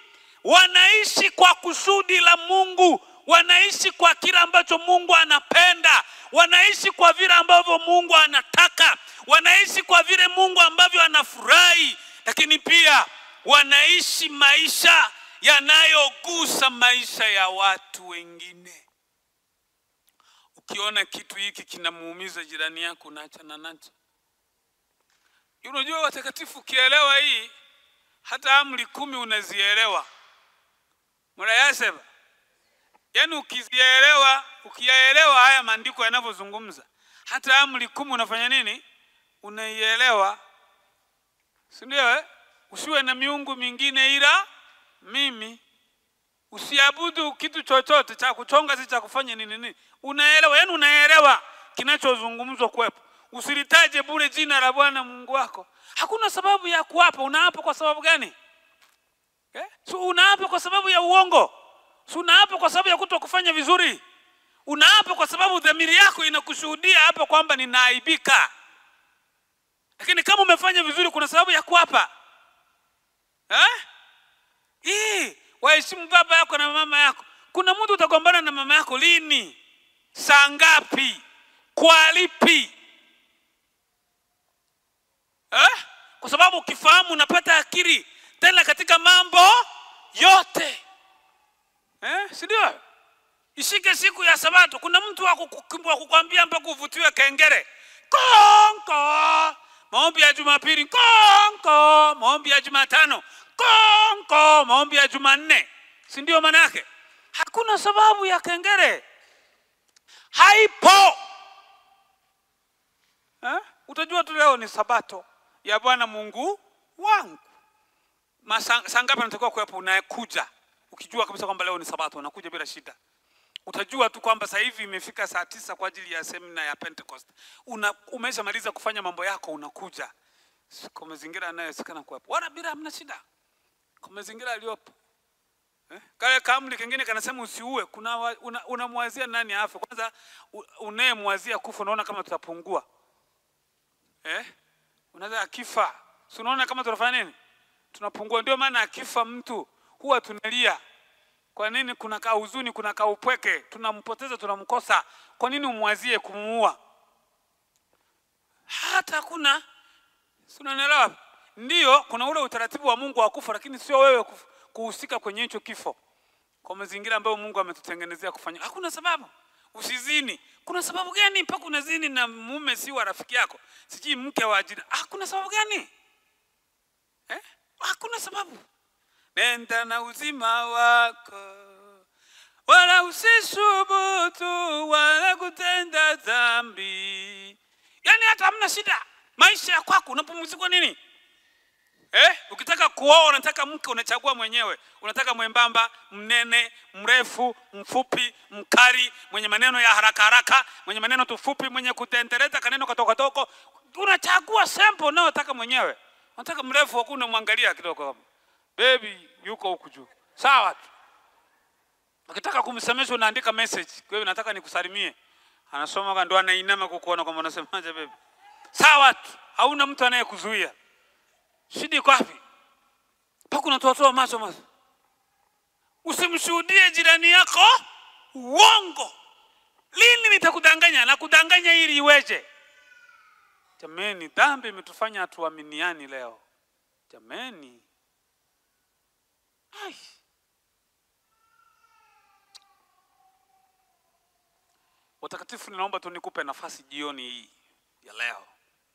wanaishi kwa kusudi la Mungu, wanaishi kwa kile ambacho Mungu anapenda, wanaishi kwa vile ambavyo Mungu anataka, wanaishi kwa vile Mungu ambavyo anafurahi, lakini pia wanaishi maisha yanayogusa maisha ya watu wengine. Ukiona kitu hiki kinamuumiza jirani yako, unaachana nacho. Unajua watakatifu, ukielewa hii, hata amri 10 unazielewa. Mnayasema? Yaani ukiyaelewa haya maandiko yanavyozungumza, hata amri 10 unafanya nini? Unaielewa. Si ndio? Usiwe na miungu mingine ila mimi. Usiabudu kitu chochote cha kuchonga, si cha kufanya nini. Unaelewa, yaani unaelewa kinachozungumzwa kwepo. Usilitaje bure jina la Bwana Mungu wako. Hakuna sababu ya kuapa. Unaapa kwa sababu gani? So unaapa kwa sababu ya uongo? So unaapa kwa sababu ya kutokufanya vizuri? Unaapa kwa sababu dhamiri yako inakushuhudia hapa kwamba ninaaibika? Lakini kama umefanya vizuri, kuna sababu ya kuapa. Waheshimu baba yako na mama yako. Kuna mtu utagombana na mama yako lini? Saa ngapi? Kwa lipi? Kwa sababu ukifahamu unapata akili tena katika mambo yote. Si ndio? Ishike siku ya Sabato. Kuna mtu wa kukwambia mpaka uvutiwe kengele. Konko. Maombi ya Jumapili. Konko. Maombi ya Jumatano. Konko. Maombi ya Jumanne. Si ndio maana yake? Hakuna sababu ya kengele. Haipo. Utajua tu leo ni Sabato ya Bwana Mungu wangu. Saa ngapi unatakiwa kuwepo? Unakuja ukijua kabisa kwamba leo ni Sabato, unakuja bila shida. Utajua tu kwamba sasa hivi imefika saa 9 kwa ajili ya semina ya Pentecost. Umeshamaliza kufanya mambo yako, unakuja. Kwa mazingira yanayosikana kuwepo, wala bila hamna shida. Kwa mazingira yaliyopo. Kale kamli kingine kanasema usiue. Unamwazia nani afe? Kwanza unayemwazia kufa unaona kama tutapungua. Unaweza akifa, si unaona kama tunafanya nini? Tunapungua. Ndio maana akifa mtu huwa tunalia. Kwa nini? Kuna kaa huzuni, kuna kaa upweke, tunampoteza, tunamkosa. Kwa nini umwazie kumuua? Hata kuna, unaelewa? Ndio kuna ule utaratibu wa Mungu wa kufa, lakini sio wewe kuhusika kwenye hicho kifo. Kwa mazingira ambayo Mungu ametutengenezea kufanya. Hakuna sababu. Usizini. Kuna sababu gani mpaka unazini na mume si wa rafiki yako? Siji mke wa ajira. Hakuna sababu gani? Hakuna sababu. Nenda na uzima wako, wala usisubutu wala kutenda dhambi. Yaani hata hamna shida. Maisha ya kwako unapumzika nini? Ukitaka kuoa, unataka mke, unachagua mwenyewe. Unataka mwembamba, mnene, mrefu, mfupi, mkali, mwenye maneno ya haraka haraka, mwenye maneno tufupi, mwenye kutentereza kaneno katoko. Unachagua sample unayotaka mwenyewe. Unataka mrefu, hakuna muangalia kidogo hapo. Baby yuko huku juu. Sawa tu. Ukitaka kumsemesha unaandika message. Kwa hiyo nataka nikusalimie. Anasoma ndo anainama kukuona kama unasemaje baby. Sawa tu. Hauna mtu anayekuzuia. Shida iko wapi? Paka unatoa macho. Usimshuhudie jirani yako uongo. Lini nitakudanganya? Na kudanganya ili iweje? Jameni, dhambi imetufanya hatuaminiani leo. Jameni. Ai. Watakatifu, ninaomba tu nikupe nafasi jioni hii ya leo,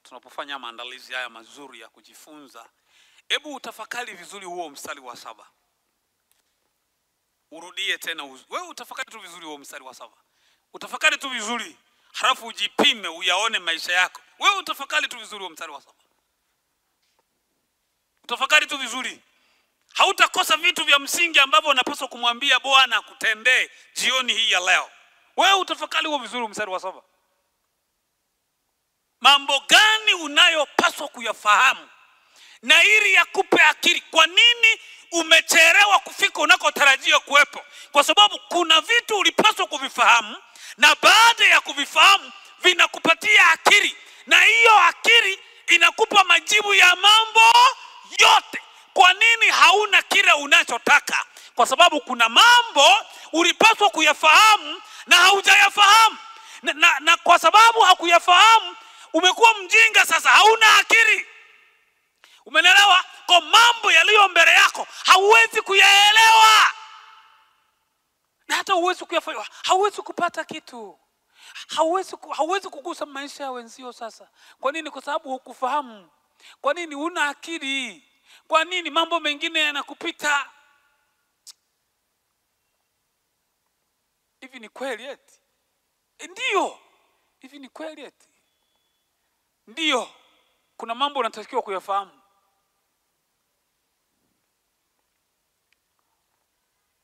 tunapofanya maandalizi haya mazuri ya kujifunza. Hebu utafakari vizuri huo mstari wa 7. Urudie tena. Wewe utafakari tu vizuri huo mstari wa 7. Utafakari tu vizuri, halafu ujipime uyaone maisha yako. Wewe utafakari tu vizuri huo mstari wa 7. Utafakari tu vizuri. Hautakosa vitu vya msingi ambavyo unapaswa kumwambia Bwana akutendee jioni hii ya leo. Wewe utafakari huo vizuri mstari wa 7. Mambo gani unayopaswa kuyafahamu? Na ili yakupe akili. Kwa nini umechelewa kufika unakotarajia kuwepo? Kwa sababu kuna vitu ulipaswa kuvifahamu, na baada ya kuvifahamu vinakupatia akili, na hiyo akili inakupa majibu ya mambo yote. Kwa nini hauna kile unachotaka? Kwa sababu kuna mambo ulipaswa kuyafahamu na haujayafahamu. Na kwa sababu hakuyafahamu umekuwa mjinga, sasa hauna akili. Umeelewa? Kwa mambo yaliyo mbele yako hauwezi kuyaelewa. Na hata huwezi kuyafahamu, hauwezi kupata kitu. Hauwezi kugusa maisha ya wenzio sasa. Kwa nini? Kwa sababu hukufahamu. Kwa nini? Huna akili. Kwa nini? Mambo mengine yanakupita. Hivi ni kweli eti? Ndio. Hivi ni kweli eti? Ndio. Kuna mambo unatakiwa kuyafahamu.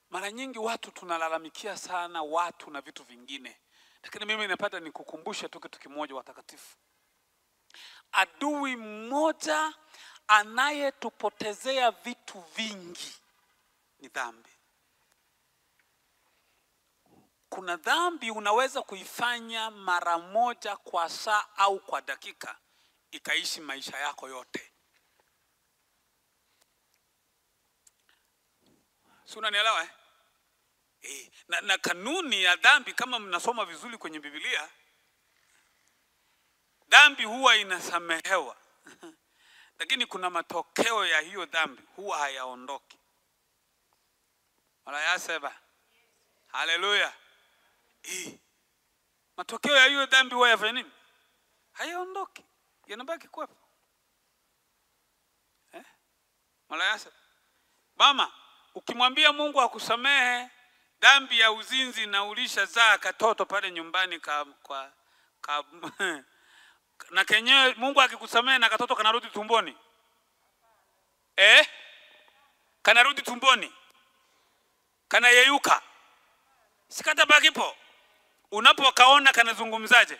Mara nyingi watu tunalalamikia sana watu na vitu vingine. Lakini mimi napata nikukumbusha tu kitu kimoja, watakatifu. Adui mmoja anayetupotezea vitu vingi ni dhambi. Kuna dhambi unaweza kuifanya mara moja kwa saa au kwa dakika ikaishi maisha yako yote. Si unanielewa? Na kanuni ya dhambi, kama mnasoma vizuri kwenye Biblia, dhambi huwa inasamehewa. Lakini kuna matokeo ya hiyo dhambi huwa hayaondoki. Wala yasema. Haleluya. Matokeo ya hiyo dhambi huwa yafanya nini? Hayaondoki. Yanabaki kuwepo. Wala yasema. Mama, ukimwambia Mungu akusamehe dhambi ya uzinzi na ulishazaa katoto pale nyumbani na kenyewe Mungu akikusamehe na katoto kanarudi tumboni. Kanarudi tumboni. Kanayeyuka. Sikata bakipo. Unapokaona kanazungumzaje?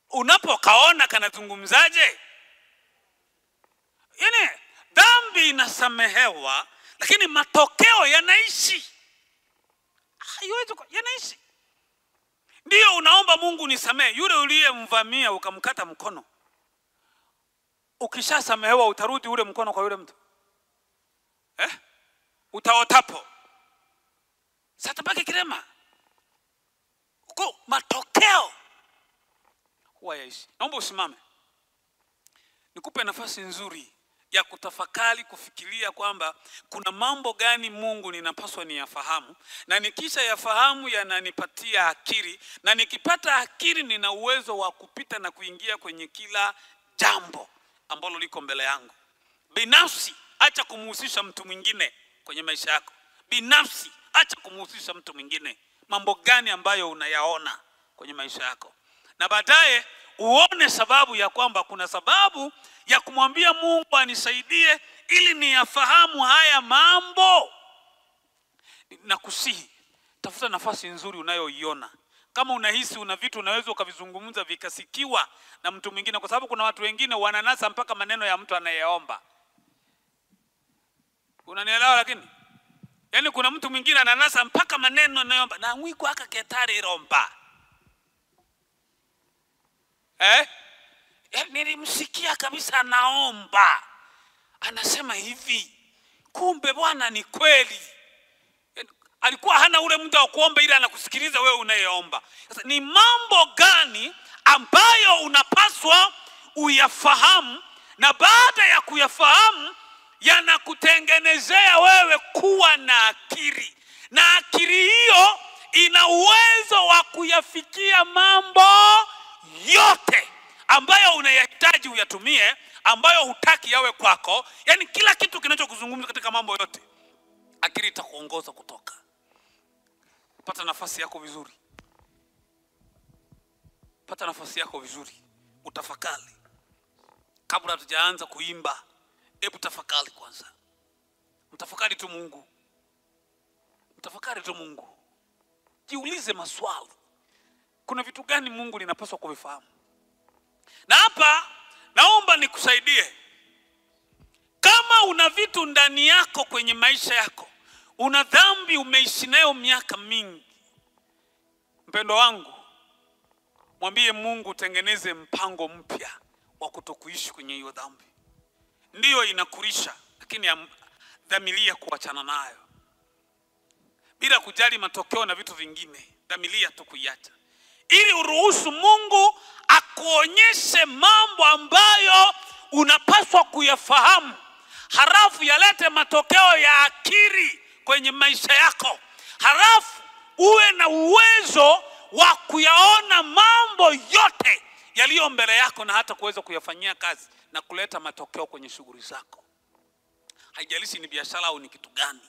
Unapokaona kanazungumzaje? Yaani dhambi inasamehewa, lakini matokeo yanaishi. Yanaishi. Ndio unaomba Mungu nisamehe. Yule uliyemvamia ukamkata mkono, ukishasamehewa utarudi ule mkono kwa yule mtu? Utaotapo. Sasa baki kilema. Kwa matokeo huwa yaishi. Naomba usimame. Nikupe nafasi nzuri ya kutafakari, kufikiria kwamba kuna mambo gani Mungu ninapaswa niyafahamu, na nikisha yafahamu yananipatia akili, na nikipata akili nina uwezo wa kupita na kuingia kwenye kila jambo ambalo liko mbele yangu. Binafsi, acha kumhusisha mtu mwingine kwenye maisha yako. Binafsi, acha kumhusisha mtu mwingine. Mambo gani ambayo unayaona kwenye maisha yako? Na baadaye uone sababu ya kwamba kuna sababu ya kumwambia Mungu anisaidie ili niyafahamu haya mambo. Nakusihi, tafuta nafasi nzuri unayoiona. Kama unahisi una vitu unaweza ukavizungumza vikasikiwa na mtu mwingine, kwa sababu kuna watu wengine wananasa mpaka maneno ya mtu anayeomba. Unanielewa? Lakini yaani kuna mtu mwingine ananasa mpaka maneno anayoomba na mwiko aka ketari romba. Nilimsikia kabisa naomba. Anasema hivi, kumbe Bwana ni kweli. Alikuwa hana ule muda wa kuomba ili anakusikiliza wewe unayeomba. Sasa ni mambo gani ambayo unapaswa uyafahamu, na baada ya kuyafahamu yanakutengenezea wewe kuwa na akili, na akili hiyo ina uwezo wa kuyafikia mambo yote ambayo unayahitaji uyatumie, ambayo hutaki yawe kwako. Yani kila kitu kinachokuzungumza katika mambo yote, akili itakuongoza kutoka. Pata nafasi yako vizuri. Pata nafasi yako vizuri. Utafakari. Kabla hatujaanza kuimba, hebu tafakari kwanza. Mtafakari tu Mungu. Mtafakari tu Mungu. Jiulize maswali. Kuna vitu gani Mungu ninapaswa kuvifahamu? Na hapa naomba nikusaidie. Kama una vitu ndani yako kwenye maisha yako, una dhambi umeishi nayo miaka mingi, mpendo wangu, mwambie Mungu tengeneze mpango mpya wa kutokuishi kwenye hiyo dhambi. Ndiyo inakurisha, lakini dhamiria kuachana nayo. Bila kujali matokeo na vitu vingine, dhamiria tu kuiacha. Ili uruhusu Mungu akuonyeshe mambo ambayo unapaswa kuyafahamu. Halafu yalete matokeo ya akili kwenye maisha yako. Halafu uwe na uwezo wa kuyaona mambo yote yaliyo mbele yako, na hata kuweza kuyafanyia kazi na kuleta matokeo kwenye shughuli zako. Haijalishi ni biashara au ni kitu gani.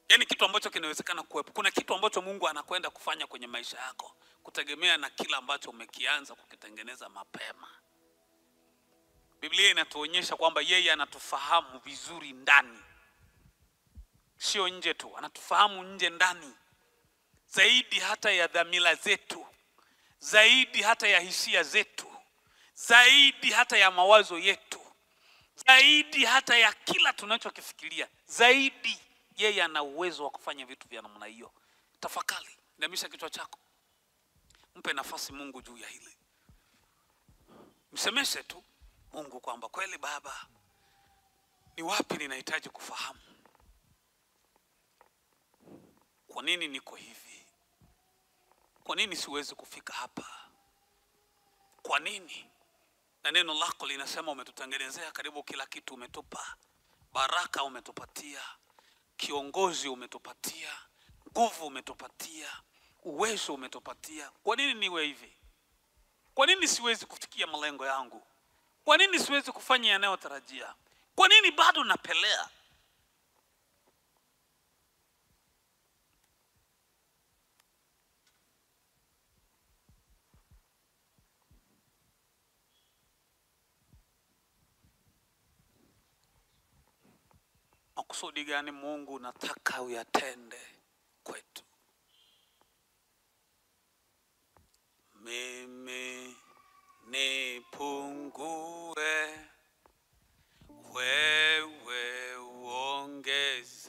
Yaani kitu ambacho kinawezekana kuwepo. Kuna kitu ambacho Mungu anakwenda kufanya kwenye maisha yako, kutegemea na kila ambacho umekianza kukitengeneza mapema. Biblia inatuonyesha kwamba yeye anatufahamu vizuri ndani. Sio nje tu, anatufahamu nje ndani. Zaidi hata ya dhamira zetu, zaidi hata ya hisia zetu, zaidi hata ya mawazo yetu, zaidi hata ya kila tunachokifikiria. Zaidi yeye ana uwezo wa kufanya vitu vya namna hiyo. Tafakari, inamisha kichwa chako. Mpe nafasi Mungu juu ya hili. Msemeshe tu Mungu kwamba kweli Baba, ni wapi ninahitaji kufahamu? Kwa nini niko hivi? Kwa nini siwezi kufika hapa? Kwa nini? Na neno lako linasema umetutengenezea karibu kila kitu. Umetupa baraka, umetupatia kiongozi, umetupatia nguvu, umetupatia uwezo, umetupatia. Kwa nini niwe hivi? Kwa nini siwezi kufikia malengo yangu? Kwa nini siwezi kufanya yanayotarajia? Kwa nini bado napelea? Makusudi gani Mungu nataka uyatende kwetu? Mimi nipungue, wewe uongezeke.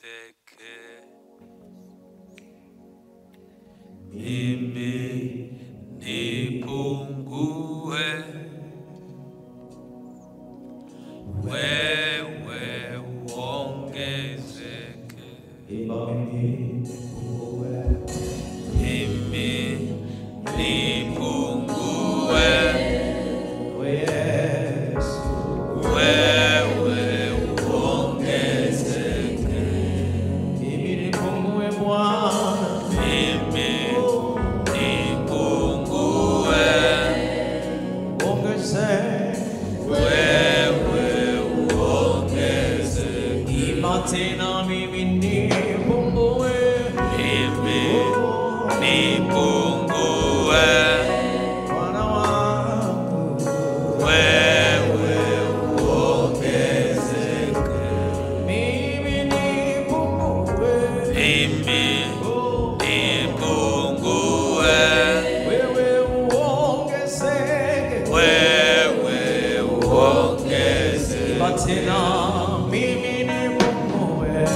Mimi nipungue, wewe uongezeke. Mimi nipungue, wewe uongezeke. Mimi nipungue Bwana, mimi nipungue, wewe uongezeke. Ima tena mimi nipungue, mimi nipungue, Bwana wangu, wewe uongezeke. Mimi nipungue, mimi nipungue, wewe uongezeke, wewe uongezeke. Tena mimi nipungue,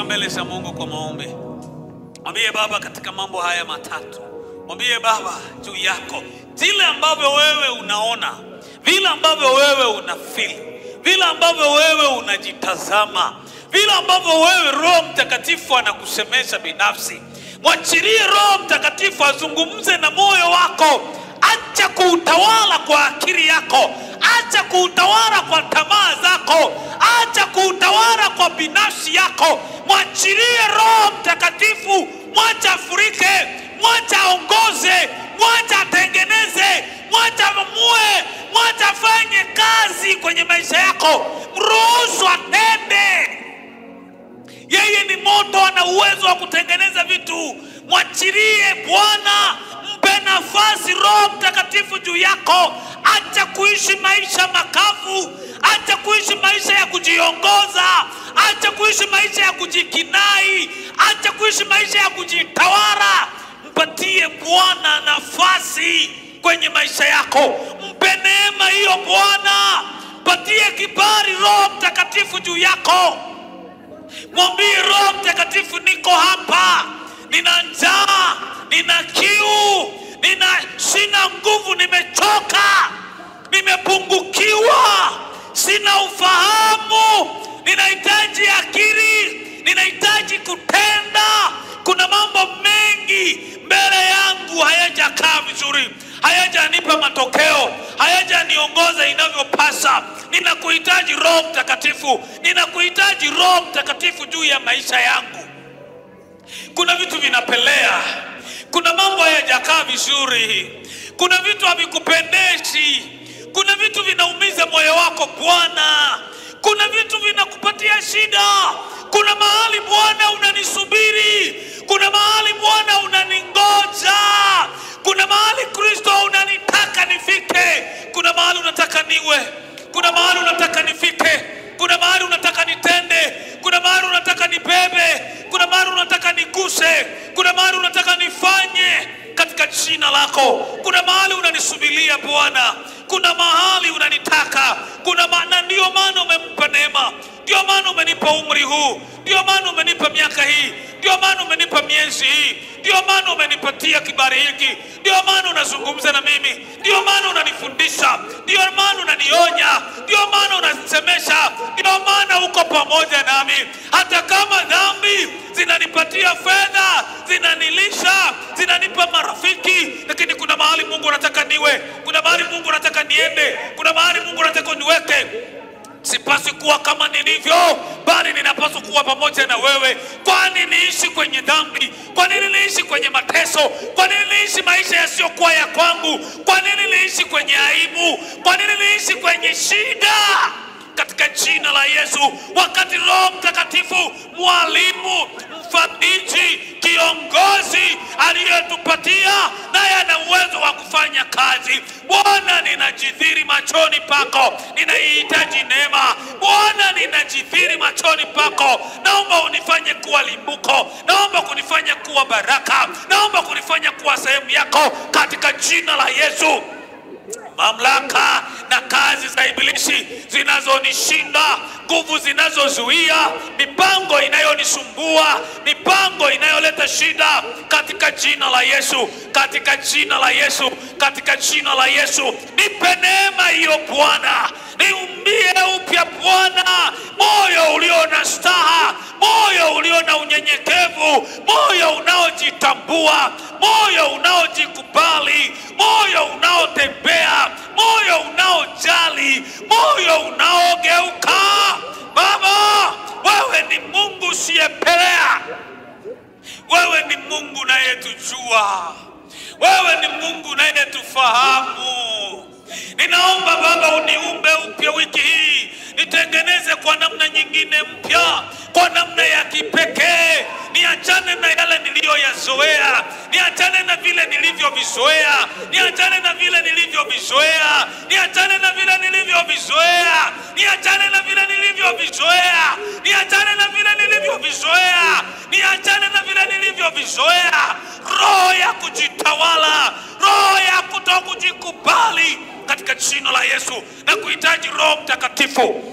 Mbele za Mungu kwa maombi. Mwambie Baba, katika mambo haya matatu, mwambie Baba juu yako, vile ambavyo wewe unaona, vile ambavyo wewe unafeel, vile ambavyo wewe unajitazama, vile ambavyo wewe Roho Mtakatifu anakusemesha binafsi. Mwachilie Roho Mtakatifu azungumze na moyo wako. Acha kuutawala kwa akili yako, acha kuutawala kwa tamaa zako, acha kuutawala kwa binafsi yako. Mwachilie Roho Mtakatifu, mwacha afurike, mwacha aongoze, mwacha atengeneze, mwacha amue, mwacha afanye kazi kwenye maisha yako. Mruhusu atende. Yeye ni moto, ana uwezo wa kutengeneza vitu. Mwachilie Bwana, mpe nafasi Roho Mtakatifu juu yako. Acha kuishi maisha makavu, acha kuishi maisha ya kujiongoza, acha kuishi maisha ya kujikinai, acha kuishi maisha ya kujitawala. Mpatie Bwana nafasi kwenye maisha yako. Mpe neema hiyo Bwana. Patie kibali Roho Mtakatifu juu yako. Mwambie Roho Mtakatifu, niko hapa, nina njaa, nina kiu, sina nguvu, nimechoka, nimepungukiwa, sina ufahamu, ninahitaji akili, ninahitaji kutenda. Kuna mambo mengi mbele yangu hayajakaa vizuri, hayajanipa matokeo, hayajaniongoza inavyopasa. Ninakuhitaji Roho Mtakatifu, ninakuhitaji Roho Mtakatifu juu ya maisha yangu. Kuna vitu vinapelea, kuna mambo hayajakaa vizuri, kuna vitu havikupendeshi, kuna vitu vinaumiza moyo wako Bwana, kuna vitu vinakupatia shida. Kuna mahali Bwana unanisubiri, kuna mahali Bwana unaningoja, kuna mahali Kristo unanitaka nifike, kuna mahali unataka niwe, kuna mahali unataka nifike, kuna mahali unataka nitende, kuna mahali unataka nibebe, kuna mahali unataka niguse, kuna mahali unataka nifanye katika jina lako. Kuna mahali unanisubiria Bwana, kuna mahali unanitaka, kuna maana, ndio maana umempa neema. ndio maana umenipa umri huu, ndio maana umenipa miaka hii, ndio maana umenipa miezi hii, ndio maana umenipatia kibali hiki, ndio maana unazungumza na mimi, ndio maana unanifundisha, ndio maana unanionya, ndio maana unasemesha, ndio maana uko pamoja nami. Hata kama dhambi zinanipatia fedha, zinanilisha, zinanipa marafiki, lakini kuna mahali Mungu anataka niwe, kuna mahali Mungu anataka niende, kuna mahali Mungu anataka niweke. Sipaswi kuwa kama nilivyo, bali ninapaswa kuwa pamoja na wewe. Kwani niishi kwenye dhambi? Kwa nini niishi kwenye mateso? Kwa nini niishi maisha yasiyokuwa ya kwangu? Kwa nini niishi kwenye aibu? Kwa nini niishi kwenye shida? Katika jina la Yesu, wakati Roho Mtakatifu, mwalimu, mfariji, kiongozi aliyetupatia, naye ana uwezo wa kufanya kazi. Bwana, ninajidhiri machoni pako, ninahitaji neema. Bwana, ninajidhiri machoni pako, naomba unifanye kuwa limbuko, naomba kunifanya kuwa baraka, naomba kunifanya kuwa sehemu yako katika jina la Yesu. Mamlaka na kazi za ibilisi zinazonishinda, nguvu zinazozuia, mipango inayonisumbua, mipango inayoleta shida, katika jina la Yesu, katika jina la Yesu, katika jina la Yesu, nipe neema hiyo Bwana. Niumbie upya Bwana moyo ulio na staha, moyo ulio na unyenyekevu, moyo unaojitambua, moyo unaojikubali, moyo unaotembea, moyo unaojali, moyo unaogeuka. Baba, wewe ni Mungu usiyepelea, wewe ni Mungu unayetujua, wewe ni Mungu unayetufahamu. Ninaomba Baba uniumbe upya wiki hii, nitengeneze kwa namna nyingine mpya, kwa namna ya kipekee. Niachane na yale niliyoyazoea, niachane na vile nilivyovizoea, niachane na vile nilivyovizoea, niachane na vile nilivyovizoea, niachane na vile nilivyovizoea, niachane na vile nilivyovizoea, niachane na vile nilivyovizoea. Roho ya kujitawala, roho ya kutokujikubali, katika jina la Yesu, na kuhitaji Roho Mtakatifu.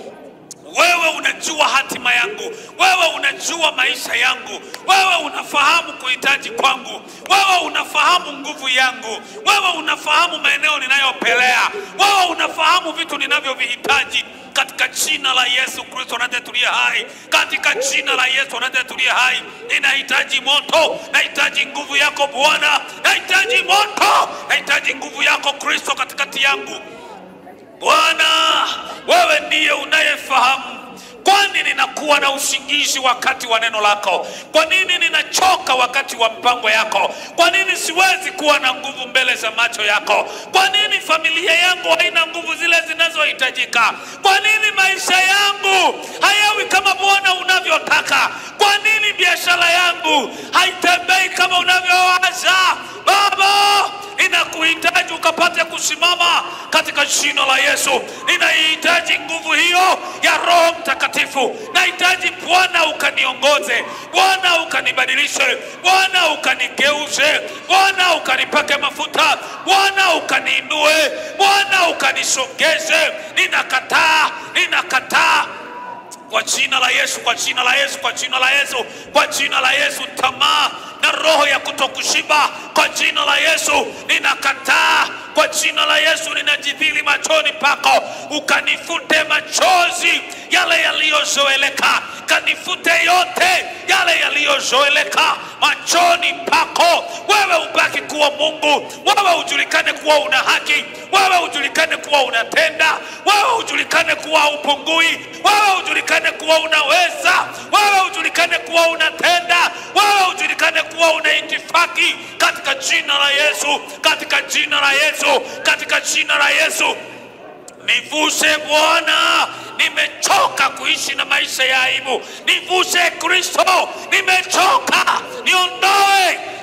Wewe unajua hatima yangu, wewe unajua maisha yangu, wewe unafahamu kuhitaji kwangu, wewe unafahamu nguvu yangu, wewe unafahamu maeneo ninayopelea, wewe unafahamu vitu ninavyovihitaji. Katika jina la Yesu Kristo anayetulia hai, katika jina la Yesu anayetulia hai, ninahitaji moto, nahitaji nguvu yako Bwana, nahitaji moto, nahitaji nguvu yako Kristo katikati yangu. Bwana, wewe ndiye unayefahamu. Kwa nini ninakuwa na usingizi wakati wa neno lako? Kwa nini ninachoka wakati wa mpango yako? Kwa nini siwezi kuwa na nguvu mbele za macho yako? Kwa nini familia yangu haina nguvu zile zinazohitajika? Kwa nini maisha yangu hayawi kama Bwana unavyotaka? Kwa nini biashara yangu haitembei kama unavyowaza? Baba, ninakuhitaji ukapate kusimama katika jina la Yesu. Ninahitaji nguvu hiyo ya Roho Mtakatifu. Nahitaji Bwana ukaniongoze, Bwana ukanibadilishe, Bwana ukanigeuze, Bwana ukanipake mafuta, Bwana ukaniinue, Bwana ukanisogeze. Ninakataa kwa jina la Yesu, kwa jina la Yesu, kwa jina la Yesu, kwa jina la Yesu, tamaa na roho ya kutokushiba, kwa jina la Yesu ninakataa. Kwa jina la Yesu ninajidhili machoni pako, ukanifute machozi yale yaliyozoeleka, kanifute yote yale yaliyozoeleka machoni pako. Wewe ubaki kuwa Mungu, wewe ujulikane kuwa una haki, wewe ujulikane kuwa unatenda, wewe ujulikane kuwa upungui, wewe ujulikane kuwa unaweza, wewe ujulikane kuwa unatenda, wewe ujulikane kuwa unaitifaki, katika jina la Yesu, katika jina la Yesu, katika jina la Yesu. Nivushe Bwana, nimechoka kuishi na maisha ya aibu. Nivushe Kristo, nimechoka.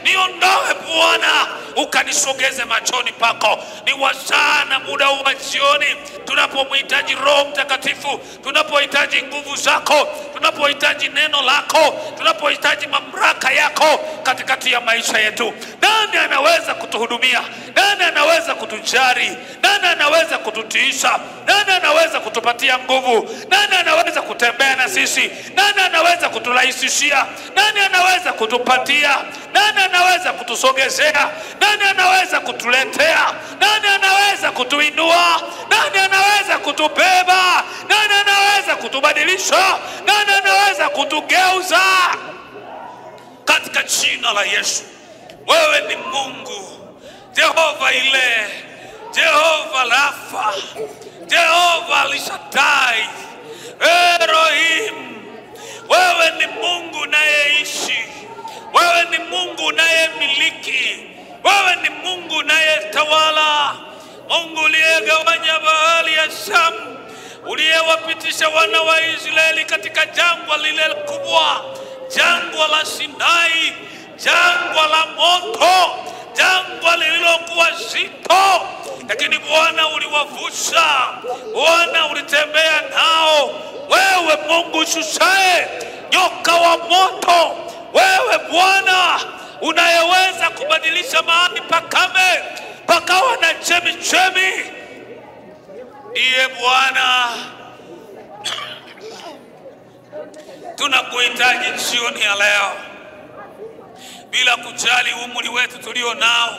Niondoe Bwana, ukanisogeze machoni pako. Ni wasana muda wa jioni, tunapomhitaji Roho Mtakatifu, tunapohitaji nguvu zako, tunapohitaji neno lako, tunapohitaji mamlaka yako katikati ya maisha yetu. Nani anaweza kutuhudumia? Nani anaweza kutujali? Nani anaweza kututiisha? Nani anaweza kutupatia nguvu? Nani anaweza kutembea na sisi? Nani anaweza kuturahisishia? Nani anaweza kutupatia? Nani anaweza kutusogezea? Nani anaweza kutuletea? Nani anaweza kutuinua? Nani anaweza kutubeba? Nani anaweza kutubadilisha? Nani anaweza kutugeuza? Katika jina la Yesu, wewe ni Mungu, Jehova ile, Jehova Rafa, Jehova Al-Shaddai, Elohim. Wewe ni Mungu unayeishi, wewe ni Mungu unayemiliki, wewe ni Mungu unayetawala. Mungu uliyegawanya bahari ya Shamu, uliyewapitisha wana wa Israeli katika jangwa lile kubwa, jangwa la Sinai, jangwa la moto, jangwa lililokuwa zito, lakini Bwana uliwavusha, Bwana ulitembea nao. Wewe Mungu shushaye nyoka wa moto, wewe Bwana unayeweza kubadilisha mahali pakame pakawa na chemichemi, ndiye Bwana. Tunakuhitaji jioni ya leo, bila kujali umri wetu tulio nao,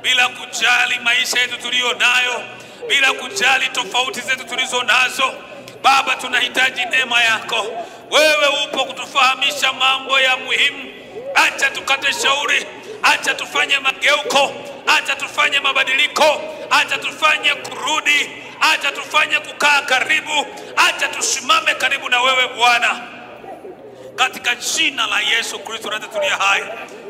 bila kujali maisha yetu tulio nayo, bila kujali tofauti zetu tulizo nazo. Baba, tunahitaji neema yako. Wewe upo kutufahamisha mambo ya muhimu. Acha tukate shauri, acha tufanye mageuko, acha tufanye mabadiliko, acha tufanye kurudi, acha tufanye kukaa karibu, acha tusimame karibu na wewe Bwana, katika jina la Yesu Kristo tulia hai.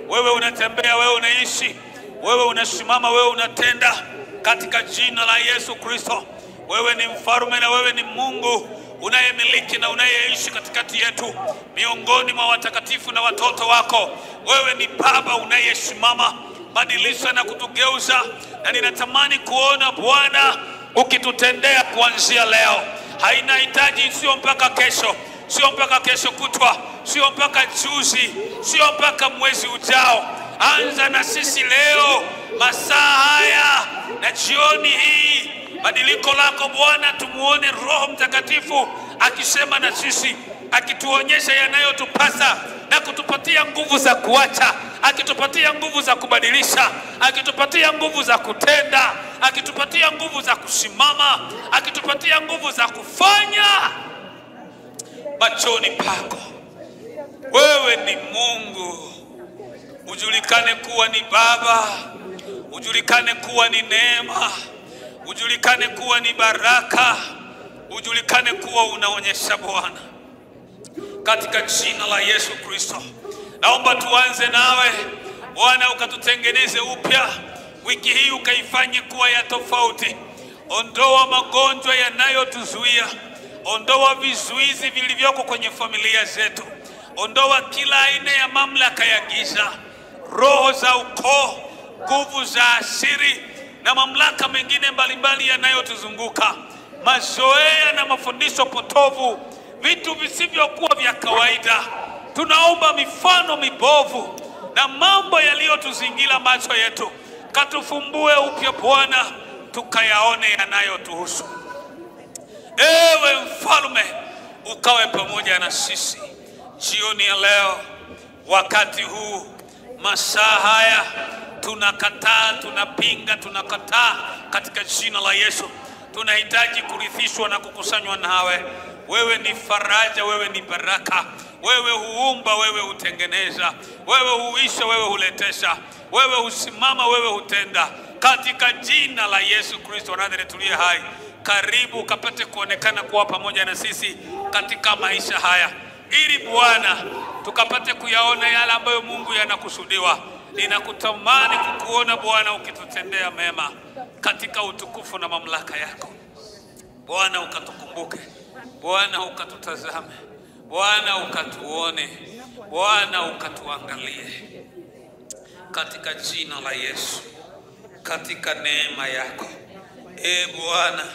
Wewe unatembea, wewe unaishi, wewe unasimama, wewe unatenda, katika jina la Yesu Kristo. Wewe ni mfalme na wewe ni Mungu unayemiliki na unayeishi katikati yetu, miongoni mwa watakatifu na watoto wako. Wewe ni Baba unayesimama, badilisha na kutugeuza, na ninatamani kuona Bwana ukitutendea kuanzia leo. Haina hitaji, sio mpaka kesho, sio mpaka kesho kutwa, sio mpaka juzi, sio mpaka mwezi ujao. Anza na sisi leo, masaa haya na jioni hii. Badiliko lako Bwana, tumuone Roho Mtakatifu akisema na sisi, akituonyesha yanayotupasa na kutupatia nguvu za kuacha, akitupatia nguvu za kubadilisha, akitupatia nguvu za kutenda, akitupatia nguvu za kusimama, akitupatia nguvu za kufanya machoni pako. Wewe ni Mungu, ujulikane kuwa ni Baba, ujulikane kuwa ni neema, ujulikane kuwa ni baraka, ujulikane kuwa unaonyesha Bwana, katika jina la Yesu Kristo. Naomba tuanze nawe Bwana, ukatutengeneze upya wiki hii, ukaifanye kuwa ya tofauti. Ondoa magonjwa yanayotuzuia, ondoa vizuizi vilivyoko kwenye familia zetu, ondoa kila aina ya mamlaka ya giza, roho za ukoo, nguvu za asiri na mamlaka mengine mbalimbali yanayotuzunguka, mazoea na mafundisho potovu, vitu visivyokuwa vya kawaida. Tunaomba mifano mibovu na mambo yaliyotuzingira macho yetu, katufumbue upya Bwana, tukayaone yanayotuhusu. Ewe mfalme, ukawe pamoja na sisi jioni ya leo, wakati huu, masaa haya. Tunakataa, tunapinga, tunakataa katika jina la Yesu. Tunahitaji kurithishwa na kukusanywa nawe. Wewe ni faraja, wewe ni baraka, wewe huumba, wewe hutengeneza, wewe huisha, wewe huletesha, wewe husimama, wewe hutenda, katika jina la Yesu Kristo tulie hai. Karibu kapate kuonekana kuwa pamoja na sisi katika maisha haya, ili Bwana tukapate kuyaona yale ambayo Mungu yanakusudiwa. Ninakutamani kukuona Bwana ukitutendea mema katika utukufu na mamlaka yako. Bwana ukatukumbuke, Bwana ukatutazame, Bwana ukatuone, Bwana ukatuangalie, katika jina la Yesu, katika neema yako. Bwana,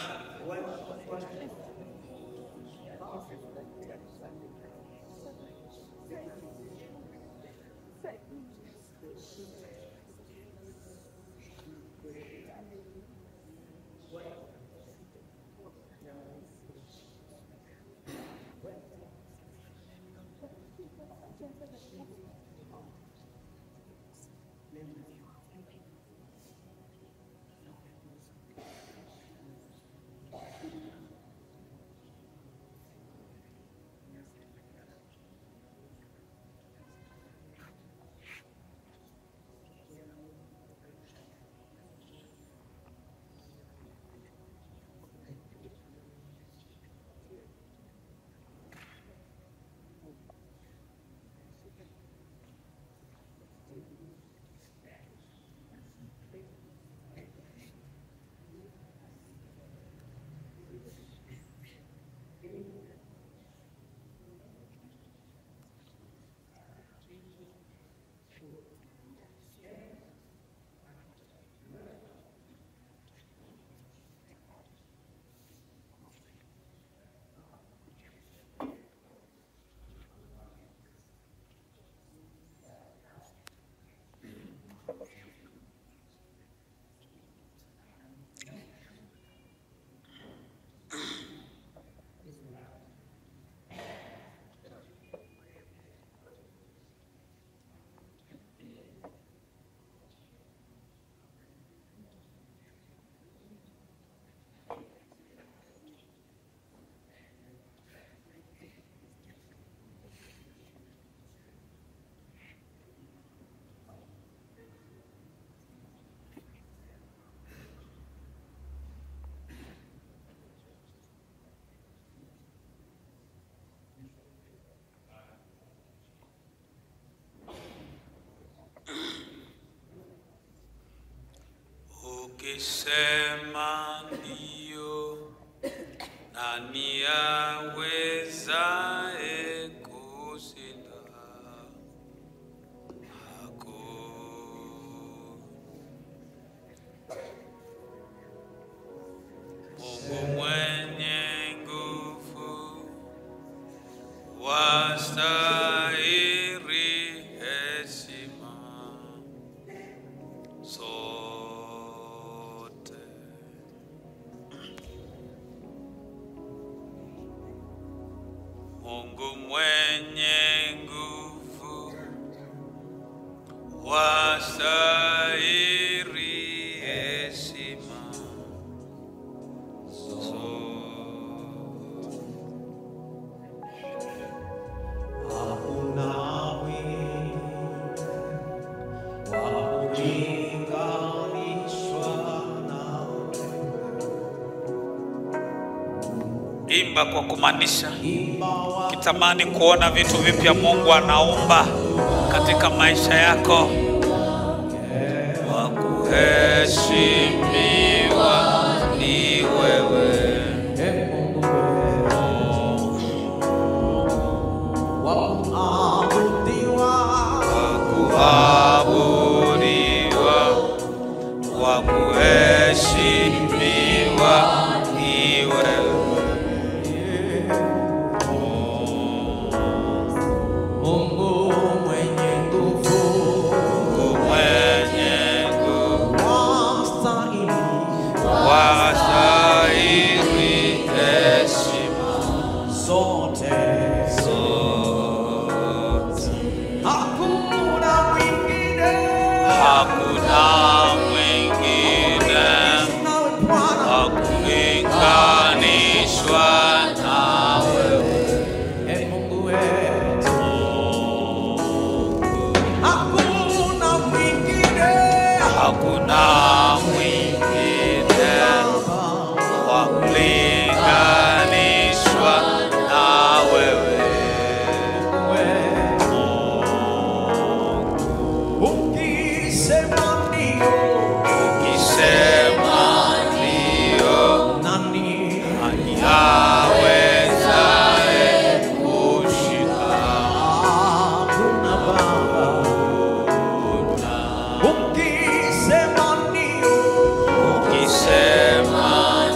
Ukisema ndio, nani awezaye kushinda? Mungu mwenye nguvu, wastahili heshima zote. Mungu mwenye nguvu, wastahili heshima zote. Hakuna wa kulinganishwa nawe. Imba kwa kumaanisha, kitamani kuona vitu vipya Mungu anaumba katika maisha yako. Wa kuheshimiwa ni wewe, Wa kuabudiwa, kuabudiwa, wa kuheshimiwa ni wewe. Mungu mwenye nguvu, Mungu mwenye nguvu, wastahili wastahili heshima zote. zote. Hakuna mwingine Hakuna mwingine nawe Bwana. wa kulinganishwa na wewe. Mungu wetu, hakuna mwingine Hakuna mwingine wa kulinganishwa na wewe. ukisema ndio, Ukisema ndio, nani nani awezaye kushika? hakuna Baba. Ukisema ndio, Ukisema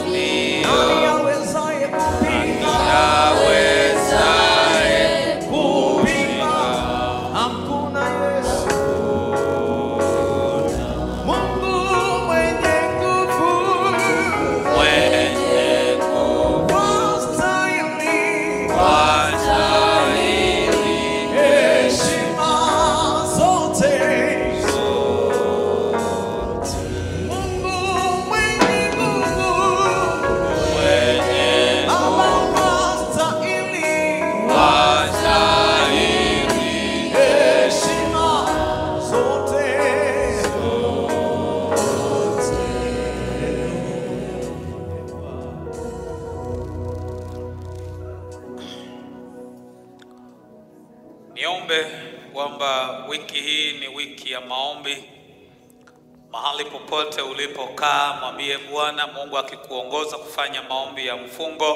ndio, nani awezaye kupinga? awezaye Kupinga hakuna Yesu. Mungu mwenye nguvu, mwenye nguvu, wastahili wastahili heshima zote. Mungu mwenye nguvu, mwenye Baba wastahili wastahili heshima zote. Niombe kwamba wiki hii ni wiki ya maombi. Mahali popote ulipokaa, mwambie Bwana Mungu, akikuongoza kufanya maombi ya mfungo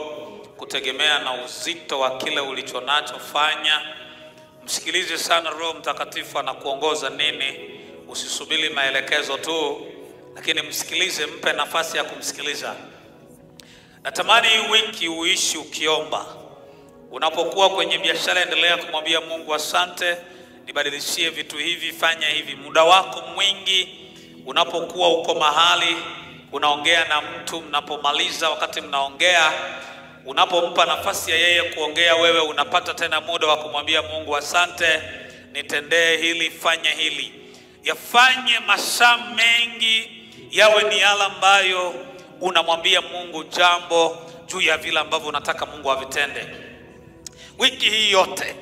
kutegemea na uzito wa kile ulichonacho fanya. Msikilize sana Roho Mtakatifu anakuongoza nini. Usisubiri maelekezo tu, lakini msikilize, mpe nafasi ya kumsikiliza. Natamani hii wiki uishi ukiomba. Unapokuwa kwenye biashara, endelea kumwambia Mungu, asante, nibadilishie vitu hivi, fanya hivi. Muda wako mwingi unapokuwa uko mahali unaongea na mtu, mnapomaliza wakati mnaongea, unapompa nafasi ya yeye kuongea, wewe unapata tena muda wa kumwambia Mungu, asante, nitendee hili, fanya hili. Yafanye masaa mengi yawe ni yale ambayo unamwambia Mungu jambo juu ya vile ambavyo unataka Mungu avitende wiki hii yote,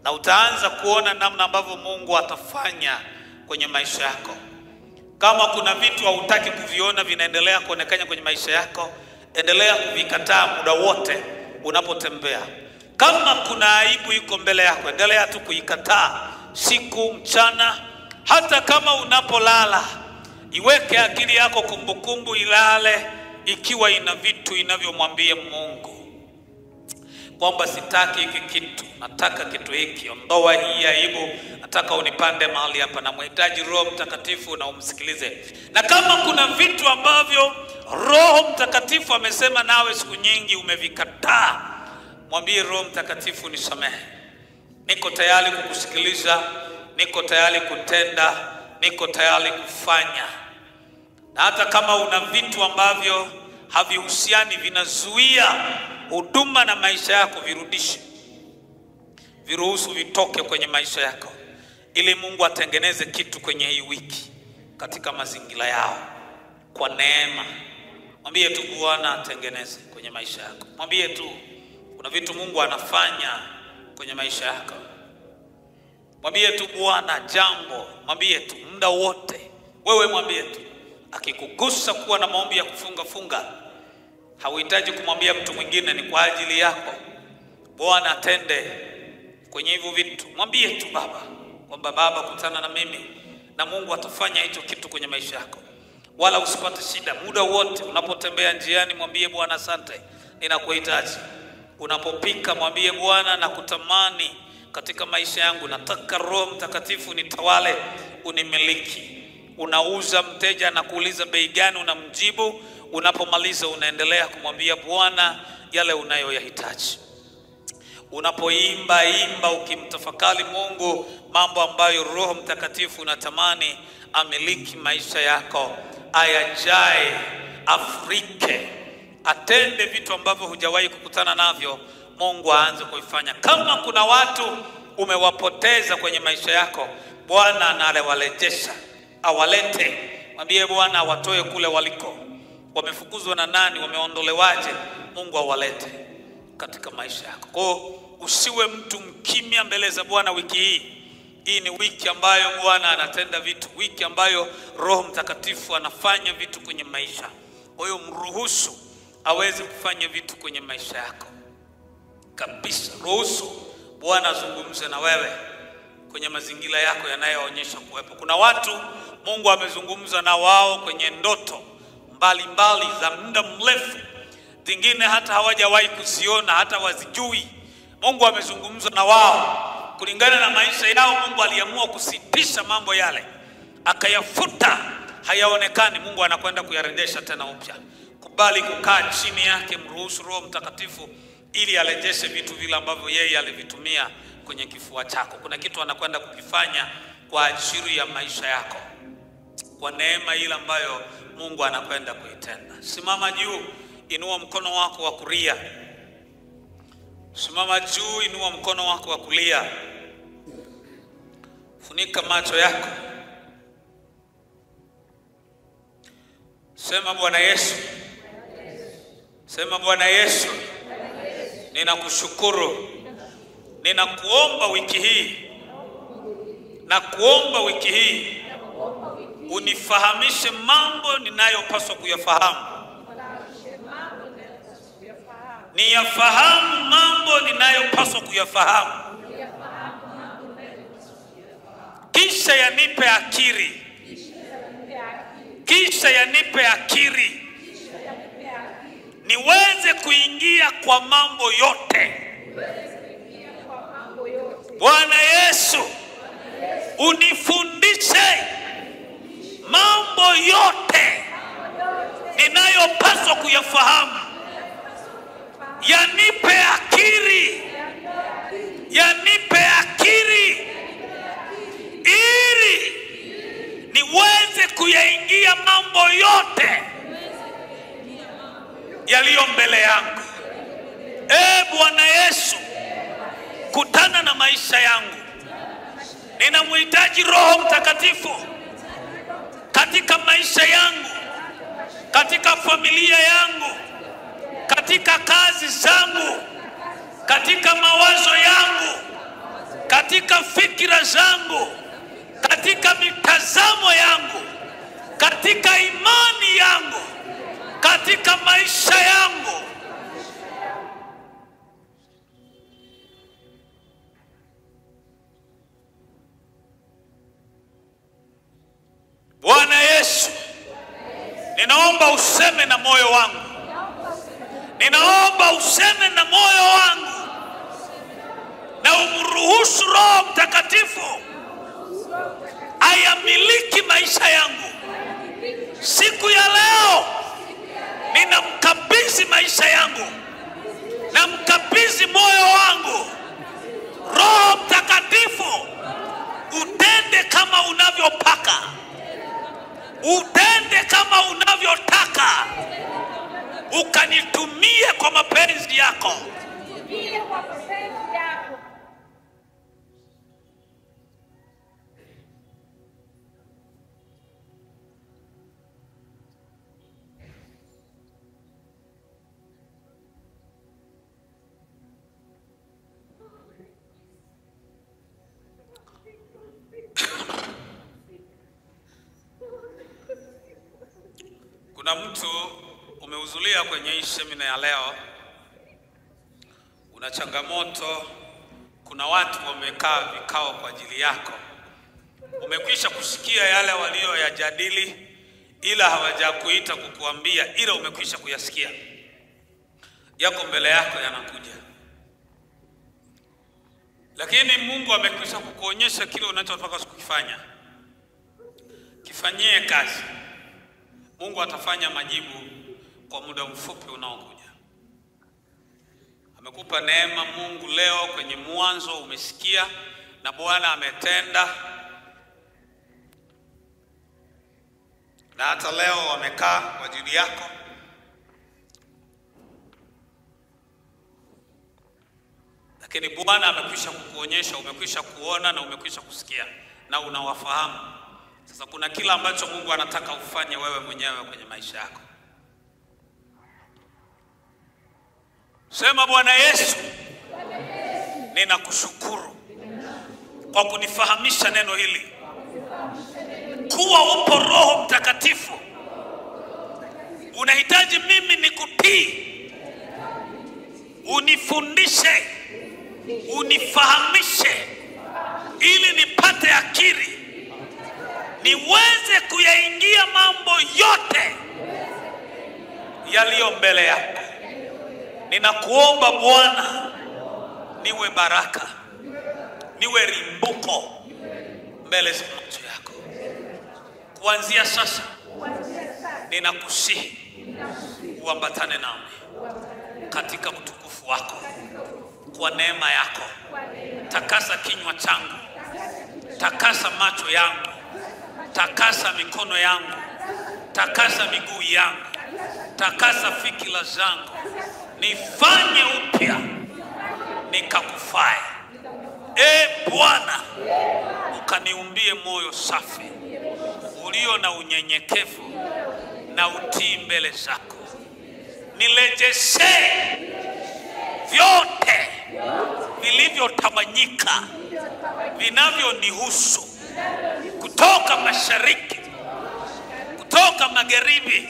na utaanza kuona namna ambavyo Mungu atafanya kwenye maisha yako. Kama kuna vitu hautaki kuviona vinaendelea kuonekana kwenye maisha yako, endelea kuvikataa muda wote unapotembea. Kama kuna aibu iko mbele yako, endelea tu kuikataa siku mchana. Hata kama unapolala, Iweke akili yako kumbukumbu ilale ikiwa ina vitu inavyomwambia Mungu kwamba sitaki hiki kitu, nataka kitu hiki, ondoa hii aibu, nataka unipande mahali hapa. Na mhitaji Roho Mtakatifu na umsikilize. Na kama kuna vitu ambavyo Roho Mtakatifu amesema nawe siku nyingi umevikataa, mwambie Roho Mtakatifu, nisamehe. Niko tayari kukusikiliza, niko tayari kutenda, niko tayari kufanya. Na hata kama una vitu ambavyo havihusiani, vinazuia huduma na maisha yako, virudishe. Viruhusu vitoke kwenye maisha yako ili Mungu atengeneze kitu kwenye hii wiki katika mazingira yao kwa neema. Mwambie tu Bwana atengeneze kwenye maisha yako. Mwambie tu kuna vitu Mungu anafanya kwenye maisha yako. Mwambie tu Bwana jambo, mwambie tu muda wote. Wewe mwambie tu. Akikugusa kuwa na maombi ya kufunga, hauhitaji kumwambia mtu mwingine, ni kwa ajili yako. Bwana atende kwenye hivyo vitu. Mwambie tu Baba kwamba Baba, kutana na mimi, na Mungu atafanya hicho kitu kwenye maisha yako. Wala usipate shida muda wote. Unapotembea njiani, mwambie Bwana asante, ninakuhitaji. Unapopika, mwambie Bwana nakutamani katika maisha yangu, nataka Roho Mtakatifu nitawale, unimiliki. Unauza, mteja anakuuliza bei gani, unamjibu. Unapomaliza unaendelea kumwambia Bwana yale unayoyahitaji. Unapoimba, imba ukimtafakari Mungu mambo ambayo Roho Mtakatifu unatamani amiliki maisha yako, ayajae, afrike, atende vitu ambavyo hujawahi kukutana navyo. Mungu aanze kuifanya. Kama kuna watu umewapoteza kwenye maisha yako, Bwana anawalejesha, awalete. Mwambie Bwana awatoe kule waliko. Wamefukuzwa na nani, wameondolewaje, Mungu awalete katika maisha yako. Kwa usiwe mtu mkimya mbele za Bwana wiki hii. Hii ni wiki ambayo Bwana anatenda vitu, wiki ambayo Roho Mtakatifu anafanya vitu kwenye maisha. Kwa hiyo mruhusu aweze kufanya vitu kwenye maisha yako kabisa. Ruhusu Bwana azungumze na wewe kwenye mazingira yako yanayoonyesha kuwepo. Kuna watu Mungu amezungumza na wao kwenye ndoto mbalimbali za muda mrefu, zingine hata hawajawahi kuziona, hata wazijui. Mungu amezungumza na wao kulingana na maisha yao. Mungu aliamua kusitisha mambo yale, akayafuta, hayaonekani. Mungu anakwenda kuyarejesha tena upya. Kubali kukaa chini yake, mruhusu Roho Mtakatifu ili arejeshe vitu vile ambavyo yeye alivitumia kwenye kifua chako. Kuna kitu anakwenda kukifanya kwa ajili ya maisha yako, kwa neema ile ambayo Mungu anakwenda kuitenda. Simama juu, inua mkono wako wa kulia. Simama juu, inua mkono wako wa kulia. Funika macho yako. Sema Bwana Yesu. Sema Bwana Yesu, ninakushukuru. Ninakuomba wiki hii, na kuomba wiki hii unifahamishe mambo ninayopaswa kuyafahamu. Niyafahamu mambo ninayopaswa kuyafahamu. Kisha yanipe akili. Kisha yanipe akili niweze kuingia kwa mambo yote. Bwana Yesu, unifundishe mambo yote ninayopaswa kuyafahamu. Yanipe akili. Yanipe akili ili niweze kuyaingia mambo yote yaliyo mbele yangu. Bwana Yesu, kutana na maisha yangu. Ninamhitaji Roho Mtakatifu katika maisha yangu, katika familia yangu, katika kazi zangu, katika mawazo yangu, katika fikira zangu, katika mitazamo yangu, katika imani yangu, katika maisha yangu. Bwana Yesu, Ninaomba useme na moyo wangu. Ninaomba useme na moyo wangu. Na umruhusu Roho Mtakatifu ayamiliki maisha yangu. Siku ya leo ninamkabidhi maisha yangu. Namkabidhi moyo wangu. Roho Mtakatifu, utende kama unavyopaka. Utende kama unavyotaka. Ukanitumie kwa mapenzi yako. Kuna mtu umehudhuria kwenye hii semina ya leo, una changamoto, kuna watu wamekaa vikao kwa ajili yako. Umekwisha kusikia yale walioyajadili, ila hawajakuita kukuambia, ila umekwisha kuyasikia. Yako mbele yako yanakuja. Lakini Mungu amekwisha kukuonyesha kile unachotaka kukifanya. Kifanyie kazi. Mungu atafanya majibu kwa muda mfupi unaokuja. Amekupa neema Mungu leo, kwenye mwanzo umesikia na Bwana ametenda. Na hata leo wamekaa kwa ajili yako. Lakini Bwana amekwisha kukuonyesha, umekwisha kuona na umekwisha kusikia na unawafahamu. Sasa kuna kila ambacho Mungu anataka ufanye wewe mwenyewe kwenye maisha yako. Sema, Bwana Yesu, ninakushukuru kwa kunifahamisha neno hili, kuwa upo Roho Mtakatifu unahitaji mimi nikutii, unifundishe, unifahamishe, ili nipate akili niweze kuyaingia mambo yote yaliyo mbele yako. Ninakuomba Bwana, niwe baraka, niwe rimbuko mbele za macho yako. Kuanzia sasa ninakusihi uambatane nami katika utukufu wako, kwa neema yako. Takasa kinywa changu, takasa macho yangu, takasa mikono yangu, takasa miguu yangu, takasa fikira zangu. Nifanye upya nikakufae. Bwana, ukaniumbie moyo safi ulio na unyenyekevu na utii mbele zako. Nirejeshe vyote vilivyotawanyika vinavyonihusu, kutoka mashariki, kutoka magharibi,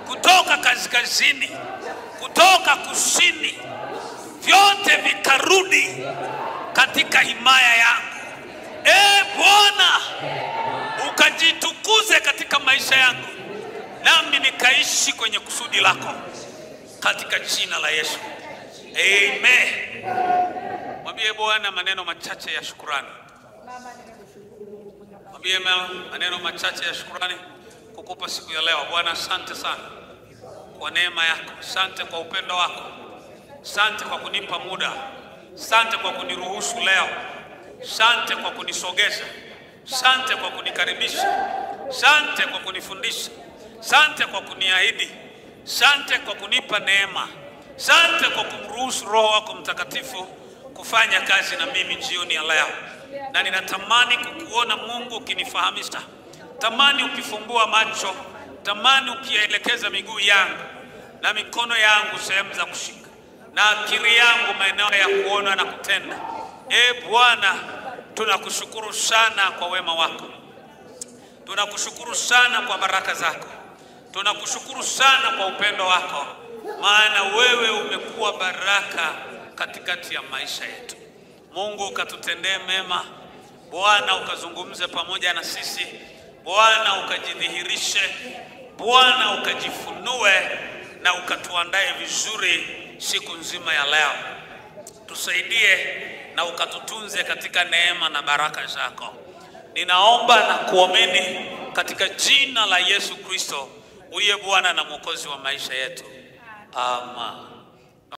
kutoka kaskazini, kutoka kusini. Vyote vikarudi katika himaya yangu. Bwana, ukajitukuze katika maisha yangu, nami nikaishi kwenye kusudi lako, katika jina la Yesu. Amen. Mwambie Bwana maneno machache ya shukrani. Mwambie maneno machache ya shukrani kukupa siku ya leo. Bwana, asante sana kwa neema yako. Asante kwa upendo wako. Asante kwa kunipa muda. Asante kwa kuniruhusu leo. Asante kwa kunisogeza. Asante kwa kunikaribisha. Asante kwa kunifundisha. Asante kwa kuniahidi. Asante kwa kunipa neema. Asante kwa kumruhusu Roho wako Mtakatifu kufanya kazi na mimi jioni ya leo. Na ninatamani kukuona Mungu ukinifahamisha. Tamani ukifumbua macho. Tamani ukielekeza miguu yangu na mikono yangu sehemu za kushika, na akili yangu maeneo ya kuona na kutenda. Bwana, tunakushukuru sana kwa wema wako. Tunakushukuru sana kwa baraka zako. Tunakushukuru sana kwa upendo wako, maana wewe umekuwa baraka katikati ya maisha yetu. Mungu, ukatutendee mema. Bwana, ukazungumze pamoja na sisi. Bwana, ukajidhihirishe. Bwana ukajifunue na ukatuandae vizuri siku nzima ya leo. Tusaidie na ukatutunze katika neema na baraka zako. Ninaomba na kuamini katika jina la Yesu Kristo, uliye Bwana na Mwokozi wa maisha yetu. Amen.